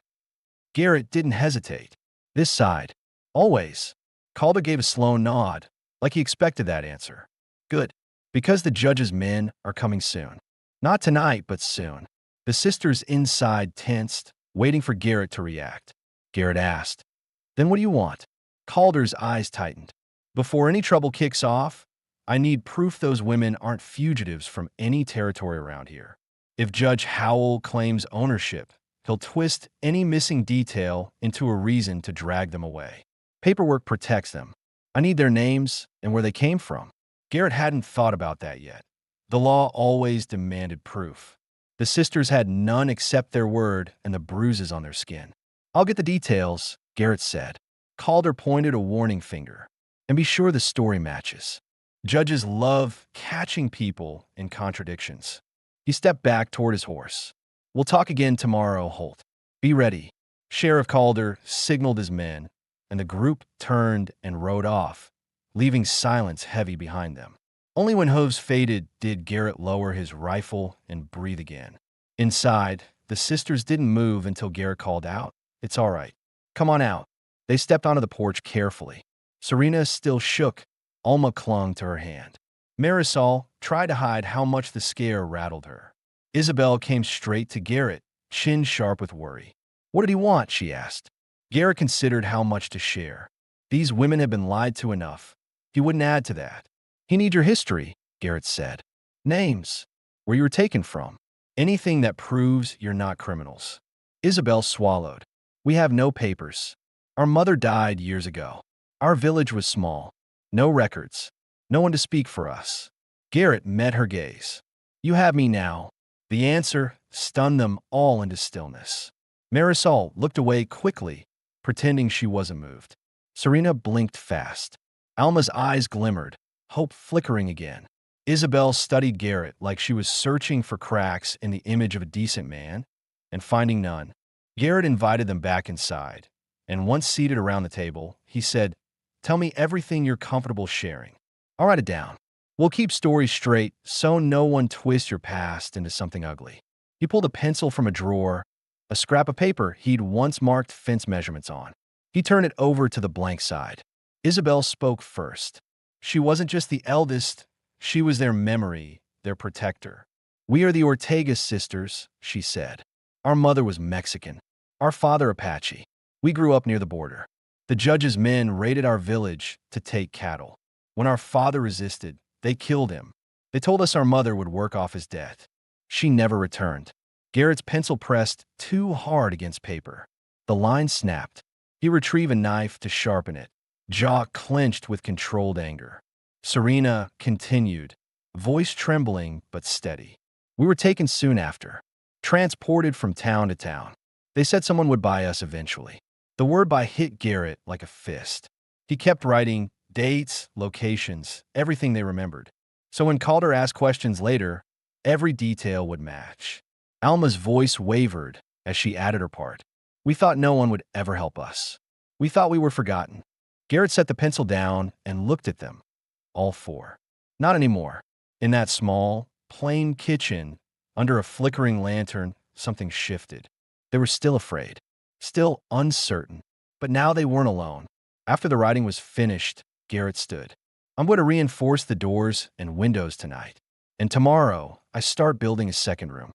Garrett didn't hesitate. This side. Always. Calder gave a slow nod, like he expected that answer. Good. Because the judge's men are coming soon. Not tonight, but soon. The sisters inside tensed, waiting for Garrett to react. Garrett asked, "Then what do you want?" Calder's eyes tightened. "Before any trouble kicks off, I need proof those women aren't fugitives from any territory around here. If Judge Howell claims ownership, he'll twist any missing detail into a reason to drag them away. Paperwork protects them. I need their names and where they came from." Garrett hadn't thought about that yet. The law always demanded proof. The sisters had none except their word and the bruises on their skin. "I'll get the details," Garrett said. Calder pointed a warning finger. "And be sure the story matches." Judges love catching people in contradictions. He stepped back toward his horse. "We'll talk again tomorrow, Holt. Be ready." Sheriff Calder signaled his men, and the group turned and rode off, leaving silence heavy behind them. Only when hooves faded did Garrett lower his rifle and breathe again. Inside, the sisters didn't move until Garrett called out, "It's all right. Come on out." They stepped onto the porch carefully. Serena still shook. Alma clung to her hand. Marisol tried to hide how much the scare rattled her. Isabel came straight to Garrett, chin sharp with worry. "What did he want?" she asked. Garrett considered how much to share. These women had been lied to enough. He wouldn't add to that. "He needs your history," Garrett said. "Names, where you were taken from. Anything that proves you're not criminals." Isabel swallowed. "We have no papers. Our mother died years ago. Our village was small. No records. No one to speak for us." Garrett met her gaze. "You have me now." The answer stunned them all into stillness. Marisol looked away quickly, pretending she wasn't moved. Serena blinked fast. Alma's eyes glimmered, hope flickering again. Isabel studied Garrett like she was searching for cracks in the image of a decent man, and finding none. Garrett invited them back inside, and once seated around the table, he said, "Tell me everything you're comfortable sharing. I'll write it down. We'll keep stories straight so no one twists your past into something ugly." He pulled a pencil from a drawer, a scrap of paper he'd once marked fence measurements on. He turned it over to the blank side. Isabel spoke first. She wasn't just the eldest, she was their memory, their protector. "We are the Ortega sisters," she said. "Our mother was Mexican. Our father Apache. We grew up near the border. The judge's men raided our village to take cattle. When our father resisted, they killed him. They told us our mother would work off his debt. She never returned." Garrett's pencil pressed too hard against paper. The line snapped. He retrieved a knife to sharpen it, jaw clenched with controlled anger. Serena continued, voice trembling but steady. "We were taken soon after, transported from town to town. They said someone would buy us eventually." The word "buy" hit Garrett like a fist. He kept writing dates, locations, everything they remembered. So when Calder asked questions later, every detail would match. Alma's voice wavered as she added her part. "We thought no one would ever help us. We thought we were forgotten." Garrett set the pencil down and looked at them, all four. Not anymore. In that small, plain kitchen, under a flickering lantern, something shifted. They were still afraid, still uncertain, but now they weren't alone. After the writing was finished, Garrett stood. "I'm going to reinforce the doors and windows tonight. And tomorrow, I start building a second room."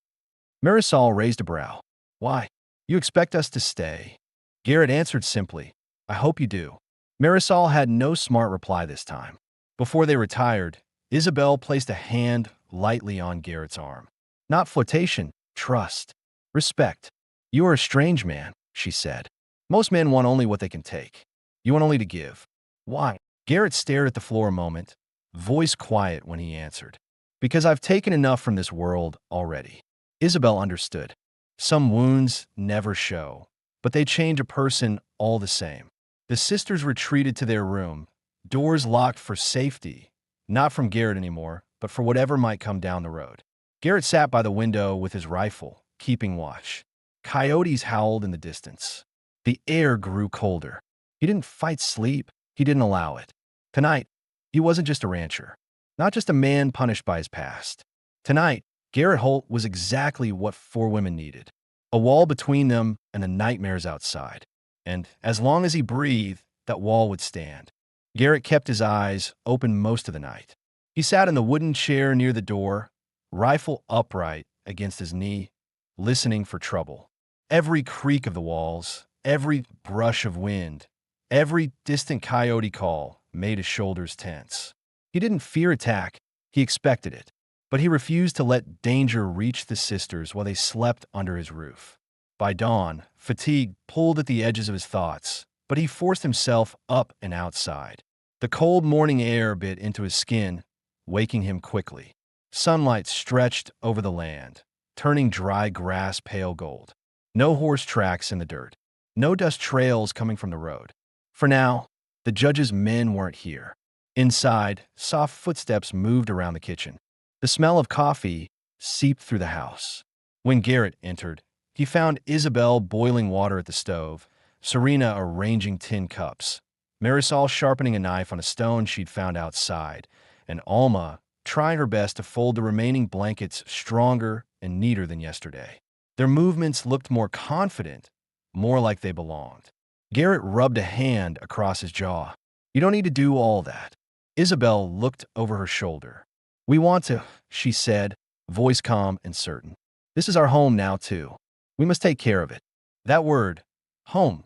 Marisol raised a brow. "Why? You expect us to stay?" Garrett answered simply, "I hope you do." Marisol had no smart reply this time. Before they retired, Isabel placed a hand lightly on Garrett's arm. "Not flirtation, trust, respect. You are a strange man," she said. "Most men want only what they can take. You want only to give." "Why?" Garrett stared at the floor a moment, voice quiet when he answered. "Because I've taken enough from this world already." Isabel understood. Some wounds never show, but they change a person all the same. The sisters retreated to their room, doors locked for safety, not from Garrett anymore, but for whatever might come down the road. Garrett sat by the window with his rifle, keeping watch. Coyotes howled in the distance. The air grew colder. He didn't fight sleep. He didn't allow it. Tonight, he wasn't just a rancher, not just a man punished by his past. Tonight, Garrett Holt was exactly what four women needed. A wall between them and the nightmares outside. and as long as he breathed, that wall would stand. Garrett kept his eyes open most of the night. He sat in the wooden chair near the door, rifle upright against his knee, listening for trouble. Every creak of the walls, every brush of wind, every distant coyote call made his shoulders tense. He didn't fear attack, he expected it, but he refused to let danger reach the sisters while they slept under his roof. By dawn, fatigue pulled at the edges of his thoughts, but he forced himself up and outside. The cold morning air bit into his skin, waking him quickly. Sunlight stretched over the land, turning dry grass pale gold. No horse tracks in the dirt. No dust trails coming from the road. For now, the judge's men weren't here. Inside, soft footsteps moved around the kitchen. The smell of coffee seeped through the house. When Garrett entered, he found Isabel boiling water at the stove, Serena arranging tin cups, Marisol sharpening a knife on a stone she'd found outside, and Alma trying her best to fold the remaining blankets stronger and neater than yesterday. Their movements looked more confident, more like they belonged. Garrett rubbed a hand across his jaw. You don't need to do all that. Isabel looked over her shoulder. We want to, she said, voice calm and certain. This is our home now, too. We must take care of it. That word, home,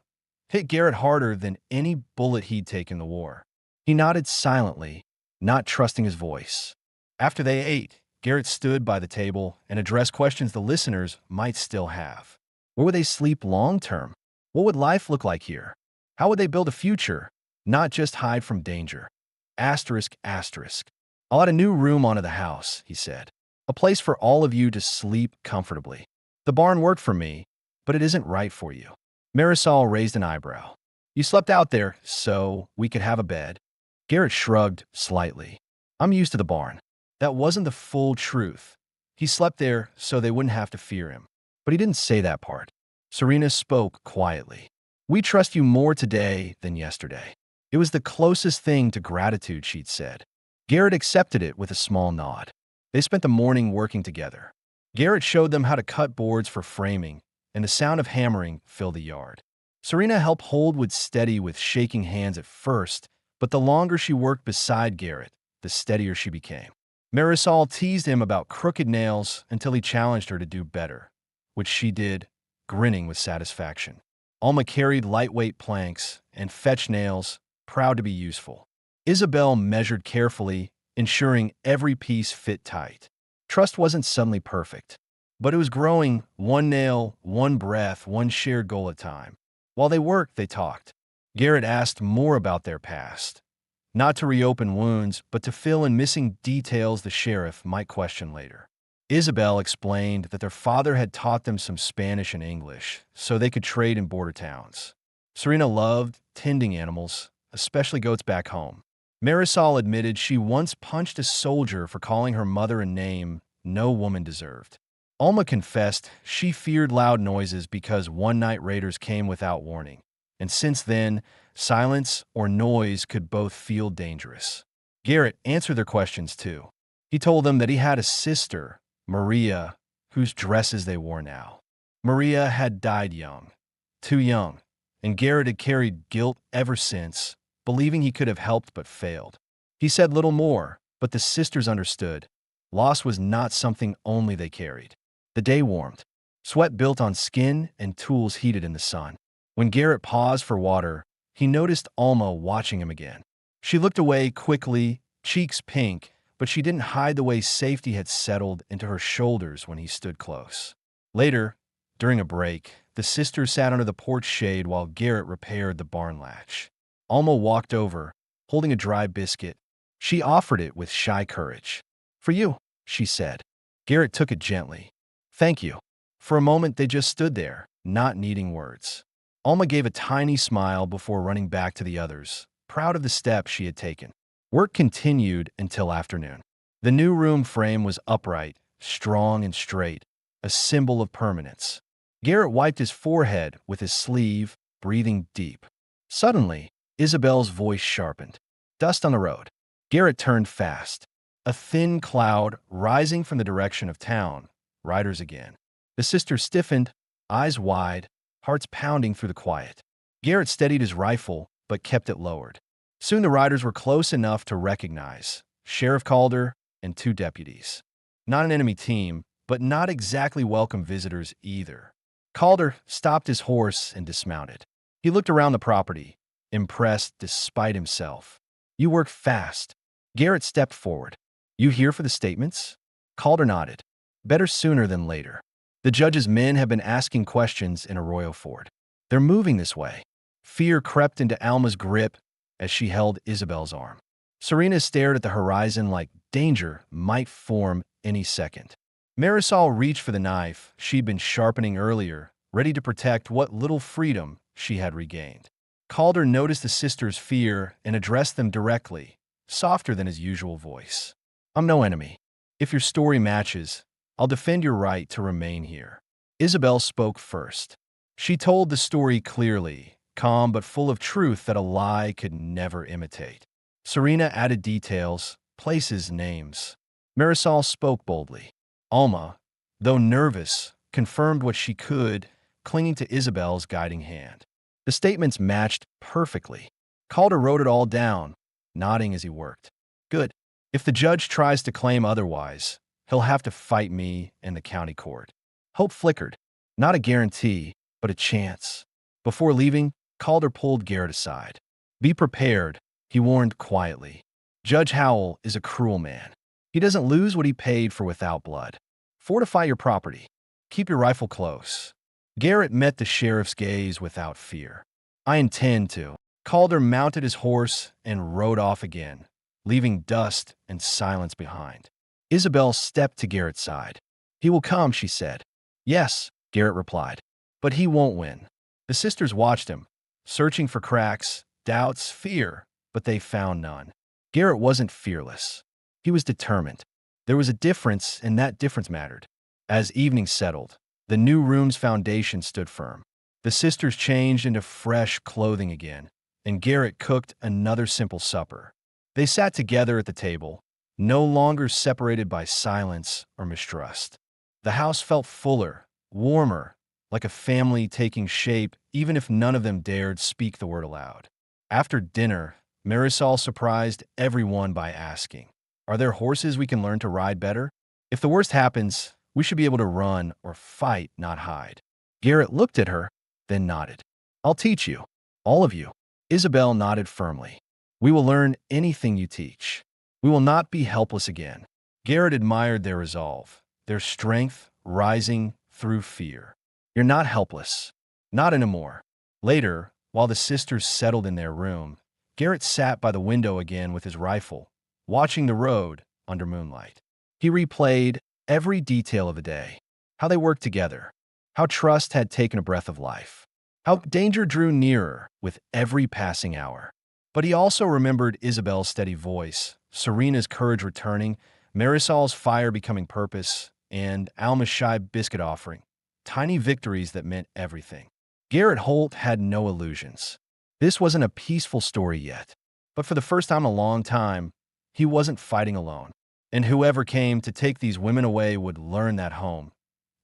hit Garrett harder than any bullet he'd taken in the war. He nodded silently, not trusting his voice. After they ate, Garrett stood by the table and addressed questions the listeners might still have. Where would they sleep long term? What would life look like here? How would they build a future, not just hide from danger? Asterisk, asterisk. I'll add a new room onto the house, he said. A place for all of you to sleep comfortably. The barn worked for me, but it isn't right for you. Marisol raised an eyebrow. You slept out there, so we could have a bed. Garrett shrugged slightly. I'm used to the barn. That wasn't the full truth. He slept there so they wouldn't have to fear him. But he didn't say that part. Serena spoke quietly. We trust you more today than yesterday. It was the closest thing to gratitude, she'd said. Garrett accepted it with a small nod. They spent the morning working together. Garrett showed them how to cut boards for framing, and the sound of hammering filled the yard. Serena helped hold wood steady with shaking hands at first, but the longer she worked beside Garrett, the steadier she became. Marisol teased him about crooked nails until he challenged her to do better, which she did, grinning with satisfaction. Alma carried lightweight planks and fetch nails, proud to be useful. Isabel measured carefully, ensuring every piece fit tight. Trust wasn't suddenly perfect, but it was growing one nail, one breath, one shared goal at a time. While they worked, they talked. Garrett asked more about their past, not to reopen wounds, but to fill in missing details the sheriff might question later. Isabel explained that their father had taught them some Spanish and English, so they could trade in border towns. Serena loved tending animals, especially goats back home. Marisol admitted she once punched a soldier for calling her mother a name no woman deserved. Alma confessed she feared loud noises because one-night raiders came without warning, and since then, silence or noise could both feel dangerous. Garrett answered their questions too. He told them that he had a sister, Maria, whose dresses they wore now. Maria had died young, too young, and Garrett had carried guilt ever since, believing he could have helped but failed. He said little more, but the sisters understood. Loss was not something only they carried. The day warmed. Sweat built on skin and tools heated in the sun. When Garrett paused for water, he noticed Alma watching him again. She looked away quickly, cheeks pink, but she didn't hide the way safety had settled into her shoulders when he stood close. Later, during a break, the sisters sat under the porch shade while Garrett repaired the barn latch. Alma walked over, holding a dry biscuit. She offered it with shy courage. For you, she said. Garrett took it gently. Thank you. For a moment, they just stood there, not needing words. Alma gave a tiny smile before running back to the others, proud of the step she had taken. Work continued until afternoon. The new room frame was upright, strong and straight, a symbol of permanence. Garrett wiped his forehead with his sleeve, breathing deep. Suddenly, Isabel's voice sharpened. Dust on the road. Garrett turned fast. A thin cloud rising from the direction of town. Riders again. The sisters stiffened, eyes wide, hearts pounding through the quiet. Garrett steadied his rifle, but kept it lowered. Soon the riders were close enough to recognize Sheriff Calder and two deputies. Not an enemy team, but not exactly welcome visitors either. Calder stopped his horse and dismounted. He looked around the property, impressed despite himself. "You work fast." Garrett stepped forward. "You here for the statements?" Calder nodded. "Better sooner than later. The judge's men have been asking questions in Arroyo Ford. They're moving this way." Fear crept into Alma's grip as she held Isabel's arm. Serena stared at the horizon like danger might form any second. Marisol reached for the knife she'd been sharpening earlier, ready to protect what little freedom she had regained. Calder noticed the sisters' fear and addressed them directly, softer than his usual voice. "I'm no enemy. If your story matches, I'll defend your right to remain here." Isabel spoke first. She told the story clearly, calm but full of truth that a lie could never imitate. Serena added details, places, names. Marisol spoke boldly. Alma, though nervous, confirmed what she could, clinging to Isabel's guiding hand. The statements matched perfectly. Calder wrote it all down, nodding as he worked. "Good. If the judge tries to claim otherwise, he'll have to fight me in the county court." Hope flickered. Not a guarantee, but a chance. Before leaving, Calder pulled Garrett aside. "Be prepared," he warned quietly. "Judge Howell is a cruel man. He doesn't lose what he paid for without blood. Fortify your property. Keep your rifle close." Garrett met the sheriff's gaze without fear. "I intend to." Calder mounted his horse and rode off again, leaving dust and silence behind. Isabel stepped to Garrett's side. "He will come," she said. "Yes," Garrett replied. "But he won't win." The sisters watched him, searching for cracks, doubts, fear, but they found none. Garrett wasn't fearless. He was determined. There was a difference, and that difference mattered. As evening settled, the new room's foundation stood firm. The sisters changed into fresh clothing again, and Garrett cooked another simple supper. They sat together at the table, no longer separated by silence or mistrust. The house felt fuller, warmer, like a family taking shape, even if none of them dared speak the word aloud. After dinner, Marisol surprised everyone by asking, "Are there horses we can learn to ride better? If the worst happens, we should be able to run or fight, not hide." Garrett looked at her, then nodded. "I'll teach you. All of you." Isabel nodded firmly. "We will learn anything you teach. We will not be helpless again." Garrett admired their resolve, their strength rising through fear. "You're not helpless. Not anymore." Later, while the sisters settled in their room, Garrett sat by the window again with his rifle, watching the road under moonlight. He replayed every detail of the day, how they worked together, how trust had taken a breath of life, how danger drew nearer with every passing hour. But he also remembered Isabel's steady voice, Serena's courage returning, Marisol's fire becoming purpose, and Alma's shy biscuit offering, tiny victories that meant everything. Garrett Holt had no illusions. This wasn't a peaceful story yet, but for the first time in a long time, he wasn't fighting alone. And whoever came to take these women away would learn that home,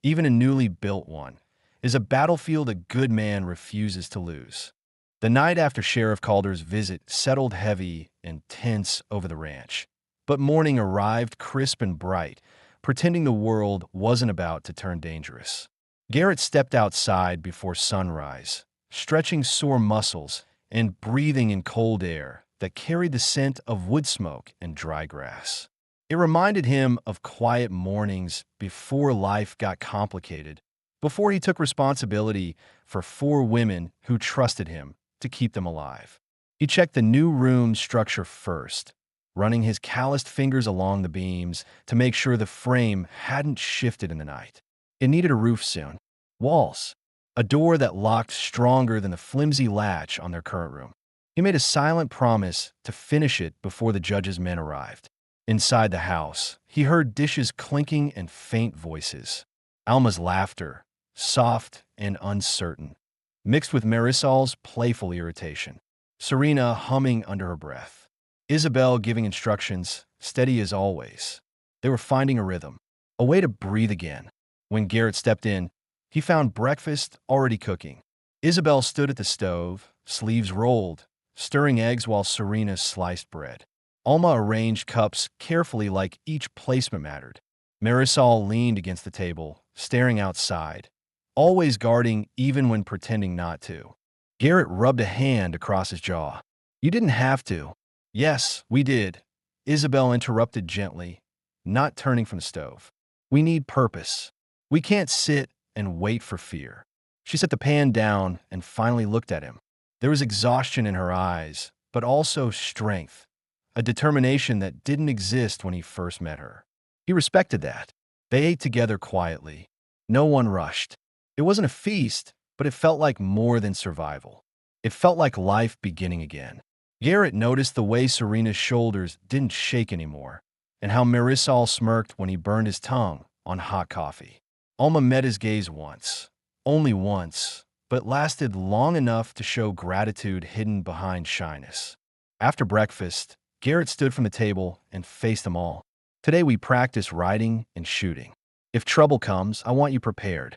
even a newly built one, is a battlefield a good man refuses to lose. The night after Sheriff Calder's visit settled heavy and tense over the ranch, but morning arrived crisp and bright, pretending the world wasn't about to turn dangerous. Garrett stepped outside before sunrise, stretching sore muscles and breathing in cold air that carried the scent of wood smoke and dry grass. It reminded him of quiet mornings before life got complicated, before he took responsibility for 4 women who trusted him to keep them alive. He checked the new room structure first, running his calloused fingers along the beams to make sure the frame hadn't shifted in the night. It needed a roof soon, walls, a door that locked stronger than the flimsy latch on their current room. He made a silent promise to finish it before the judge's men arrived. Inside the house, he heard dishes clinking and faint voices. Alma's laughter, soft and uncertain, mixed with Marisol's playful irritation. Serena humming under her breath. Isabel giving instructions, steady as always. They were finding a rhythm, a way to breathe again. When Garrett stepped in, he found breakfast already cooking. Isabel stood at the stove, sleeves rolled, stirring eggs while Serena sliced bread. Alma arranged cups carefully like each placement mattered. Marisol leaned against the table, staring outside, always guarding even when pretending not to. Garrett rubbed a hand across his jaw. You didn't have to. Yes, we did. Isabel interrupted gently, not turning from the stove. We need purpose. We can't sit and wait for fear. She set the pan down and finally looked at him. There was exhaustion in her eyes, but also strength, a determination that didn't exist when he first met her. He respected that. They ate together quietly. No one rushed. It wasn't a feast, but it felt like more than survival. It felt like life beginning again. Garrett noticed the way Serena's shoulders didn't shake anymore, and how Marisol smirked when he burned his tongue on hot coffee. Alma met his gaze once. Only once, but lasted long enough to show gratitude hidden behind shyness. After breakfast, Garrett stood from the table and faced them all. Today we practice riding and shooting. If trouble comes, I want you prepared.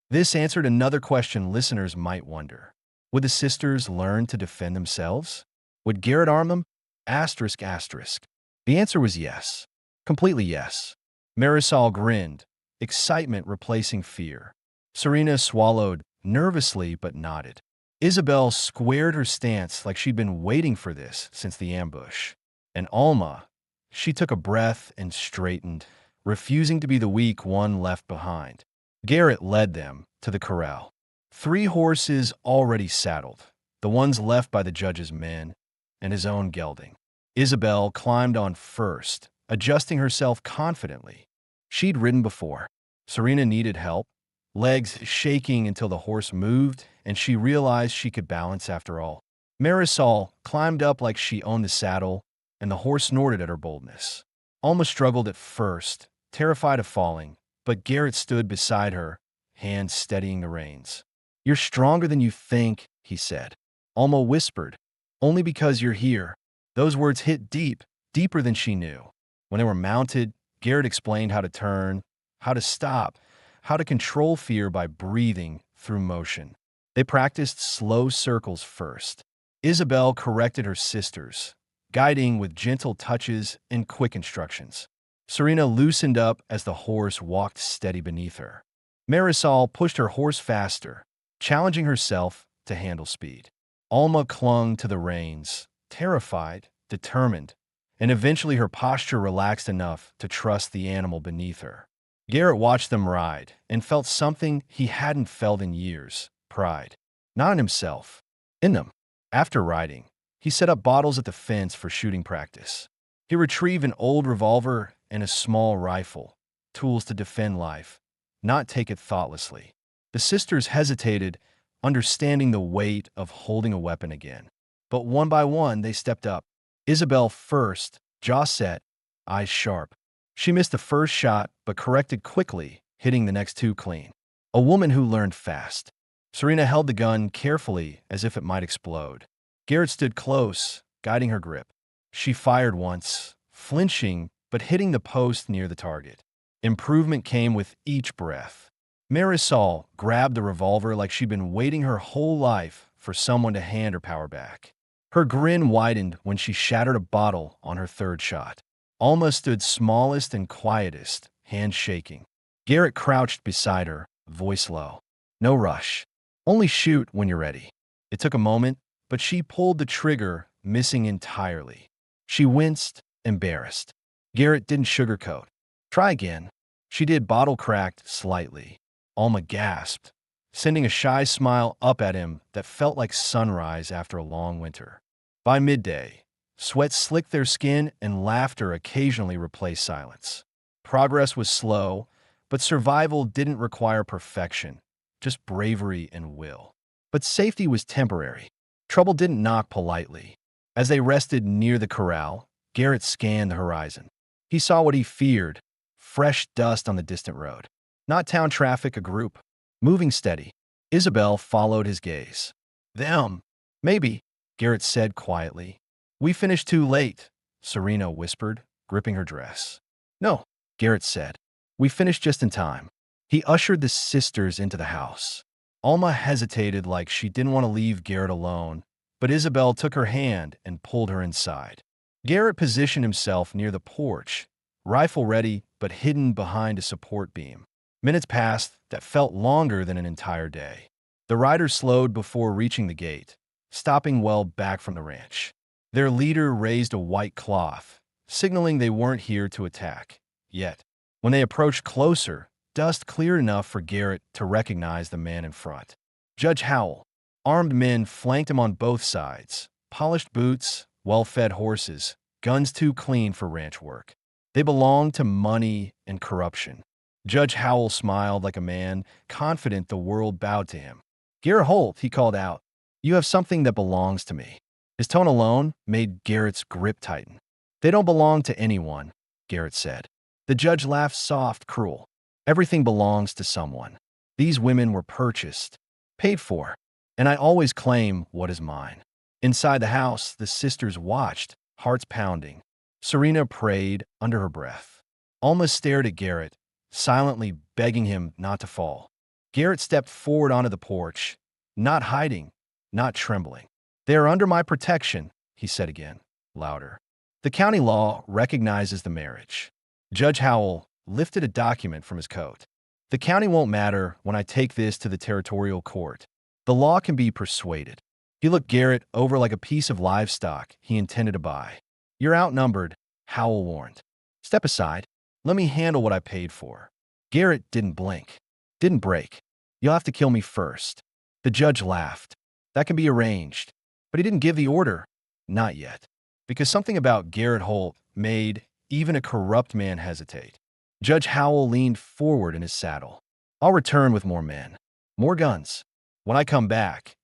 This answered another question listeners might wonder. Would the sisters learn to defend themselves? Would Garrett arm them? Asterisk, asterisk. The answer was yes. Completely yes. Marisol grinned, excitement replacing fear. Serena swallowed, nervously but nodded. Isabel squared her stance like she'd been waiting for this since the ambush. And Alma, she took a breath and straightened, refusing to be the weak one left behind. Garrett led them to the corral. 3 horses already saddled, the ones left by the judge's men, and his own gelding. Isabel climbed on first, adjusting herself confidently. She'd ridden before. Serena needed help, legs shaking until the horse moved, and she realized she could balance after all. Marisol climbed up like she owned the saddle, and the horse snorted at her boldness. Alma struggled at first, terrified of falling, but Garrett stood beside her, hands steadying the reins. You're stronger than you think, he said. Alma whispered, only because you're here. Those words hit deep, deeper than she knew. When they were mounted, Garrett explained how to turn, how to stop, how to control fear by breathing through motion. They practiced slow circles first. Isabel corrected her sisters, guiding with gentle touches and quick instructions. Serena loosened up as the horse walked steady beneath her. Marisol pushed her horse faster, challenging herself to handle speed. Alma clung to the reins, terrified, determined, and eventually her posture relaxed enough to trust the animal beneath her. Garrett watched them ride and felt something he hadn't felt in years: pride. Not in himself, in them. After riding, he set up bottles at the fence for shooting practice. He retrieved an old revolver and a small rifle, tools to defend life, not take it thoughtlessly. The sisters hesitated, understanding the weight of holding a weapon again. But one by one, they stepped up. Isabel first, jaw set, eyes sharp. She missed the first shot, but corrected quickly, hitting the next 2 clean. A woman who learned fast. Serena held the gun carefully as if it might explode. Garrett stood close, guiding her grip. She fired once, flinching but hitting the post near the target. Improvement came with each breath. Marisol grabbed the revolver like she'd been waiting her whole life for someone to hand her power back. Her grin widened when she shattered a bottle on her 3rd shot. Alma stood smallest and quietest, hands shaking. Garrett crouched beside her, voice low. No rush. Only shoot when you're ready. It took a moment, but she pulled the trigger, missing entirely. She winced, embarrassed. Garrett didn't sugarcoat. Try again. She did, bottle cracked slightly. Alma gasped, sending a shy smile up at him that felt like sunrise after a long winter. By midday, sweat slicked their skin and laughter occasionally replaced silence. Progress was slow, but survival didn't require perfection, just bravery and will. But safety was temporary. Trouble didn't knock politely. As they rested near the corral, Garrett scanned the horizon. He saw what he feared: fresh dust on the distant road. Not town traffic, a group. Moving steady. Isabel followed his gaze. Them. Maybe, Garrett said quietly. We finished too late, Serena whispered, gripping her dress. No, Garrett said. We finished just in time. He ushered the sisters into the house. Alma hesitated like she didn't want to leave Garrett alone, but Isabel took her hand and pulled her inside. Garrett positioned himself near the porch, rifle ready but hidden behind a support beam. Minutes passed that felt longer than an entire day. The riders slowed before reaching the gate, stopping well back from the ranch. Their leader raised a white cloth, signaling they weren't here to attack. Yet, when they approached closer, dust cleared enough for Garrett to recognize the man in front. Judge Howell. Armed men flanked him on both sides. Polished boots, well-fed horses, guns too clean for ranch work. They belonged to money and corruption. Judge Howell smiled like a man, confident the world bowed to him. "Garrett Holt," he called out, "you have something that belongs to me." His tone alone made Garrett's grip tighten. "They don't belong to anyone," Garrett said. The judge laughed soft, cruel. "Everything belongs to someone. These women were purchased, paid for, and I always claim what is mine." Inside the house, the sisters watched, hearts pounding. Serena prayed under her breath. Alma stared at Garrett, silently begging him not to fall. Garrett stepped forward onto the porch, not hiding, not trembling. "They are under my protection," he said again, louder. "The county law recognizes the marriage." Judge Howell lifted a document from his coat. "The county won't matter when I take this to the territorial court. The law can be persuaded." He looked Garrett over like a piece of livestock he intended to buy. "You're outnumbered," Howell warned. "Step aside. Let me handle what I paid for." Garrett didn't blink, didn't break. "You'll have to kill me first." The judge laughed. "That can be arranged." But he didn't give the order. Not yet. Because something about Garrett Holt made even a corrupt man hesitate. Judge Howell leaned forward in his saddle. "I'll return with more men. More guns. When I come back,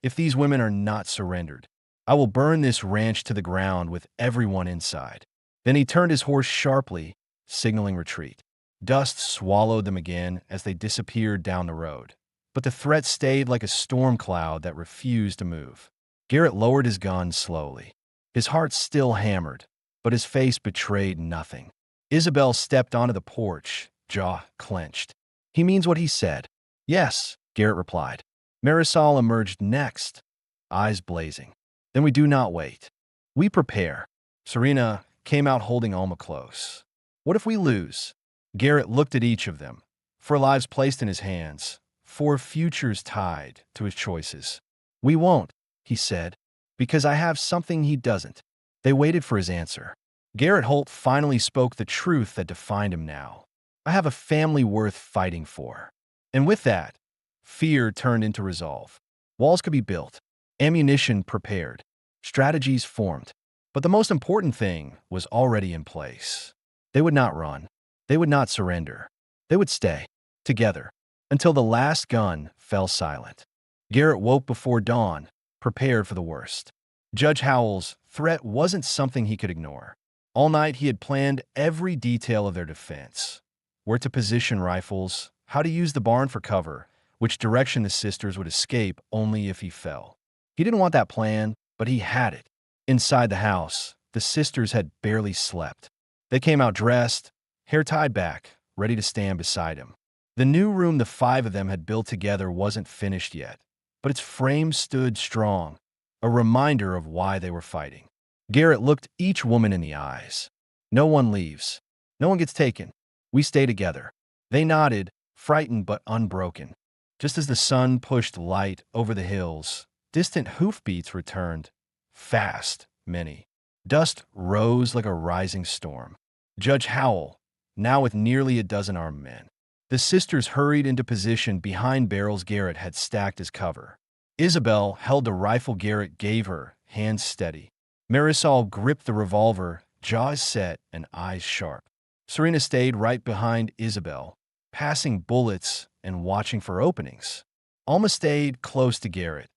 if these women are not surrendered, I will burn this ranch to the ground with everyone inside." Then he turned his horse sharply, signaling retreat. Dust swallowed them again as they disappeared down the road. But the threat stayed like a storm cloud that refused to move. Garrett lowered his gun slowly. His heart still hammered, but his face betrayed nothing. Isabel stepped onto the porch, jaw clenched. "He means what he said." "Yes," Garrett replied. Marisol emerged next, eyes blazing. "Then we do not wait. We prepare." Serena came out holding Alma close. "What if we lose?" Garrett looked at each of them, 4 lives placed in his hands, 4 futures tied to his choices. "We won't," he said, "because I have something he doesn't." They waited for his answer. Garrett Holt finally spoke the truth that defined him now. "I have a family worth fighting for." And with that, fear turned into resolve. Walls could be built, ammunition prepared, strategies formed. But the most important thing was already in place. They would not run. They would not surrender. They would stay, together, until the last gun fell silent. Garrett woke before dawn, prepared for the worst. Judge Howell's threat wasn't something he could ignore. All night he had planned every detail of their defense. Where to position rifles, how to use the barn for cover, which direction the sisters would escape only if he fell. He didn't want that plan, but he had it. Inside the house, the sisters had barely slept. They came out dressed, hair tied back, ready to stand beside him. The new room the 5 of them had built together wasn't finished yet, but its frame stood strong, a reminder of why they were fighting. Garrett looked each woman in the eyes. "No one leaves. No one gets taken. We stay together." They nodded, frightened but unbroken. Just as the sun pushed light over the hills, distant hoofbeats returned. Fast, many. Dust rose like a rising storm. Judge Howell, now with nearly a dozen armed men. The sisters hurried into position behind barrels Garrett had stacked as cover. Isabel held the rifle Garrett gave her, hands steady. Marisol gripped the revolver, jaws set and eyes sharp. Serena stayed right behind Isabel, passing bullets and watching for openings. Alma stayed close to Garrett,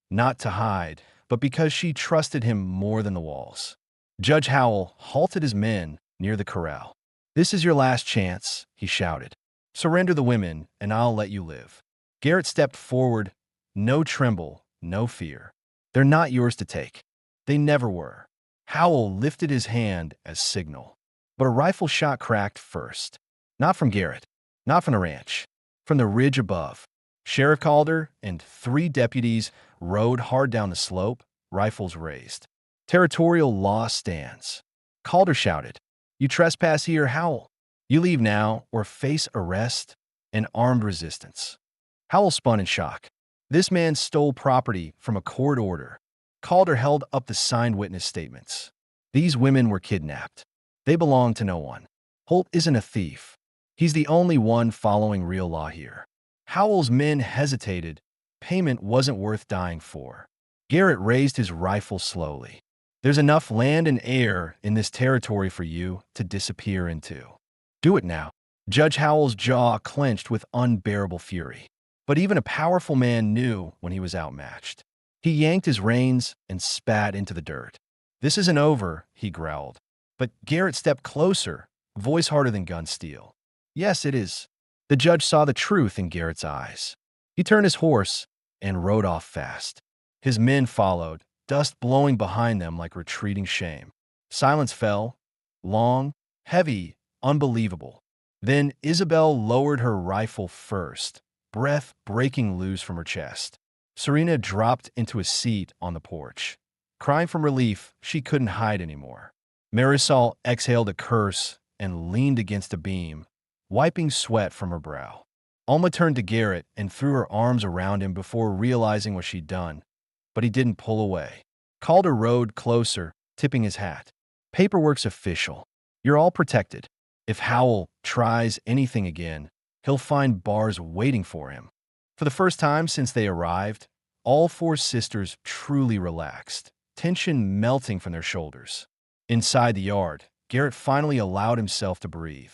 not to hide, but because she trusted him more than the walls. Judge Howell halted his men near the corral. "This is your last chance," he shouted. "Surrender the women, and I'll let you live." Garrett stepped forward, no tremble, no fear. "They're not yours to take. They never were." Howell lifted his hand as signal. But a rifle shot cracked first. Not from Garrett, not from the ranch, from the ridge above. Sheriff Calder and 3 deputies rode hard down the slope, rifles raised. Territorial law stands. Calder shouted, "You trespass here, Howell. You leave now or face arrest and armed resistance." Howell spun in shock. This man stole property from a court order. Calder held up the signed witness statements. These women were kidnapped. They belong to no one. Holt isn't a thief. He's the only one following real law here. Howell's men hesitated. Payment wasn't worth dying for. Garrett raised his rifle slowly. "There's enough land and air in this territory for you to disappear into. Do it now." Judge Howell's jaw clenched with unbearable fury. But even a powerful man knew when he was outmatched. He yanked his reins and spat into the dirt. "This isn't over," he growled. But Garrett stepped closer, voice harder than gun steel. "Yes, it is." The judge saw the truth in Garrett's eyes. He turned his horse and rode off fast. His men followed, dust blowing behind them like retreating shame. Silence fell, long, heavy, unbelievable. Then Isabel lowered her rifle first, breath breaking loose from her chest. Serena dropped into a seat on the porch. Crying from relief, she couldn't hide anymore. Marisol exhaled a curse and leaned against a beam, wiping sweat from her brow. Alma turned to Garrett and threw her arms around him before realizing what she'd done, but he didn't pull away. Calder rode closer, tipping his hat. "Paperwork's official. You're all protected. If Howell tries anything again, he'll find bars waiting for him." For the first time since they arrived, all 4 sisters truly relaxed, tension melting from their shoulders. Inside the yard, Garrett finally allowed himself to breathe.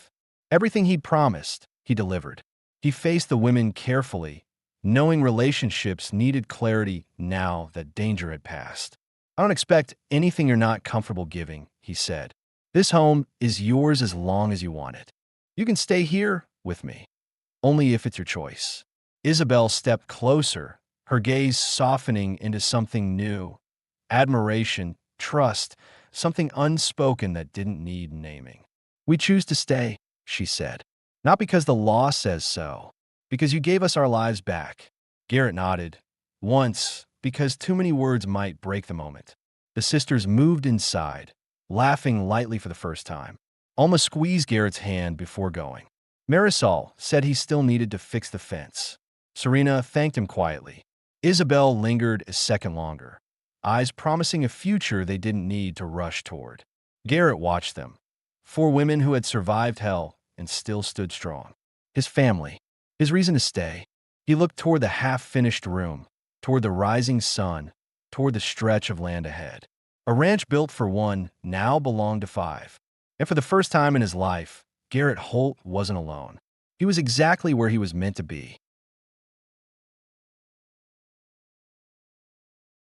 Everything he'd promised, he delivered. He faced the women carefully, knowing relationships needed clarity now that danger had passed. "I don't expect anything you're not comfortable giving," he said. "This home is yours as long as you want it. You can stay here with me, only if it's your choice." Isabel stepped closer, her gaze softening into something new. Admiration, trust, something unspoken that didn't need naming. "We choose to stay," she said. "Not because the law says so, because you gave us our lives back." Garrett nodded. "Once, because too many words might break the moment." The sisters moved inside, laughing lightly for the first time. Alma squeezed Garrett's hand before going. Marisol said he still needed to fix the fence. Serena thanked him quietly. Isabel lingered a second longer, eyes promising a future they didn't need to rush toward. Garrett watched them. 4 women who had survived hell and still stood strong. His family, his reason to stay. He looked toward the half-finished room, toward the rising sun, toward the stretch of land ahead. A ranch built for 1 now belonged to 5. And for the first time in his life, Garrett Holt wasn't alone. He was exactly where he was meant to be.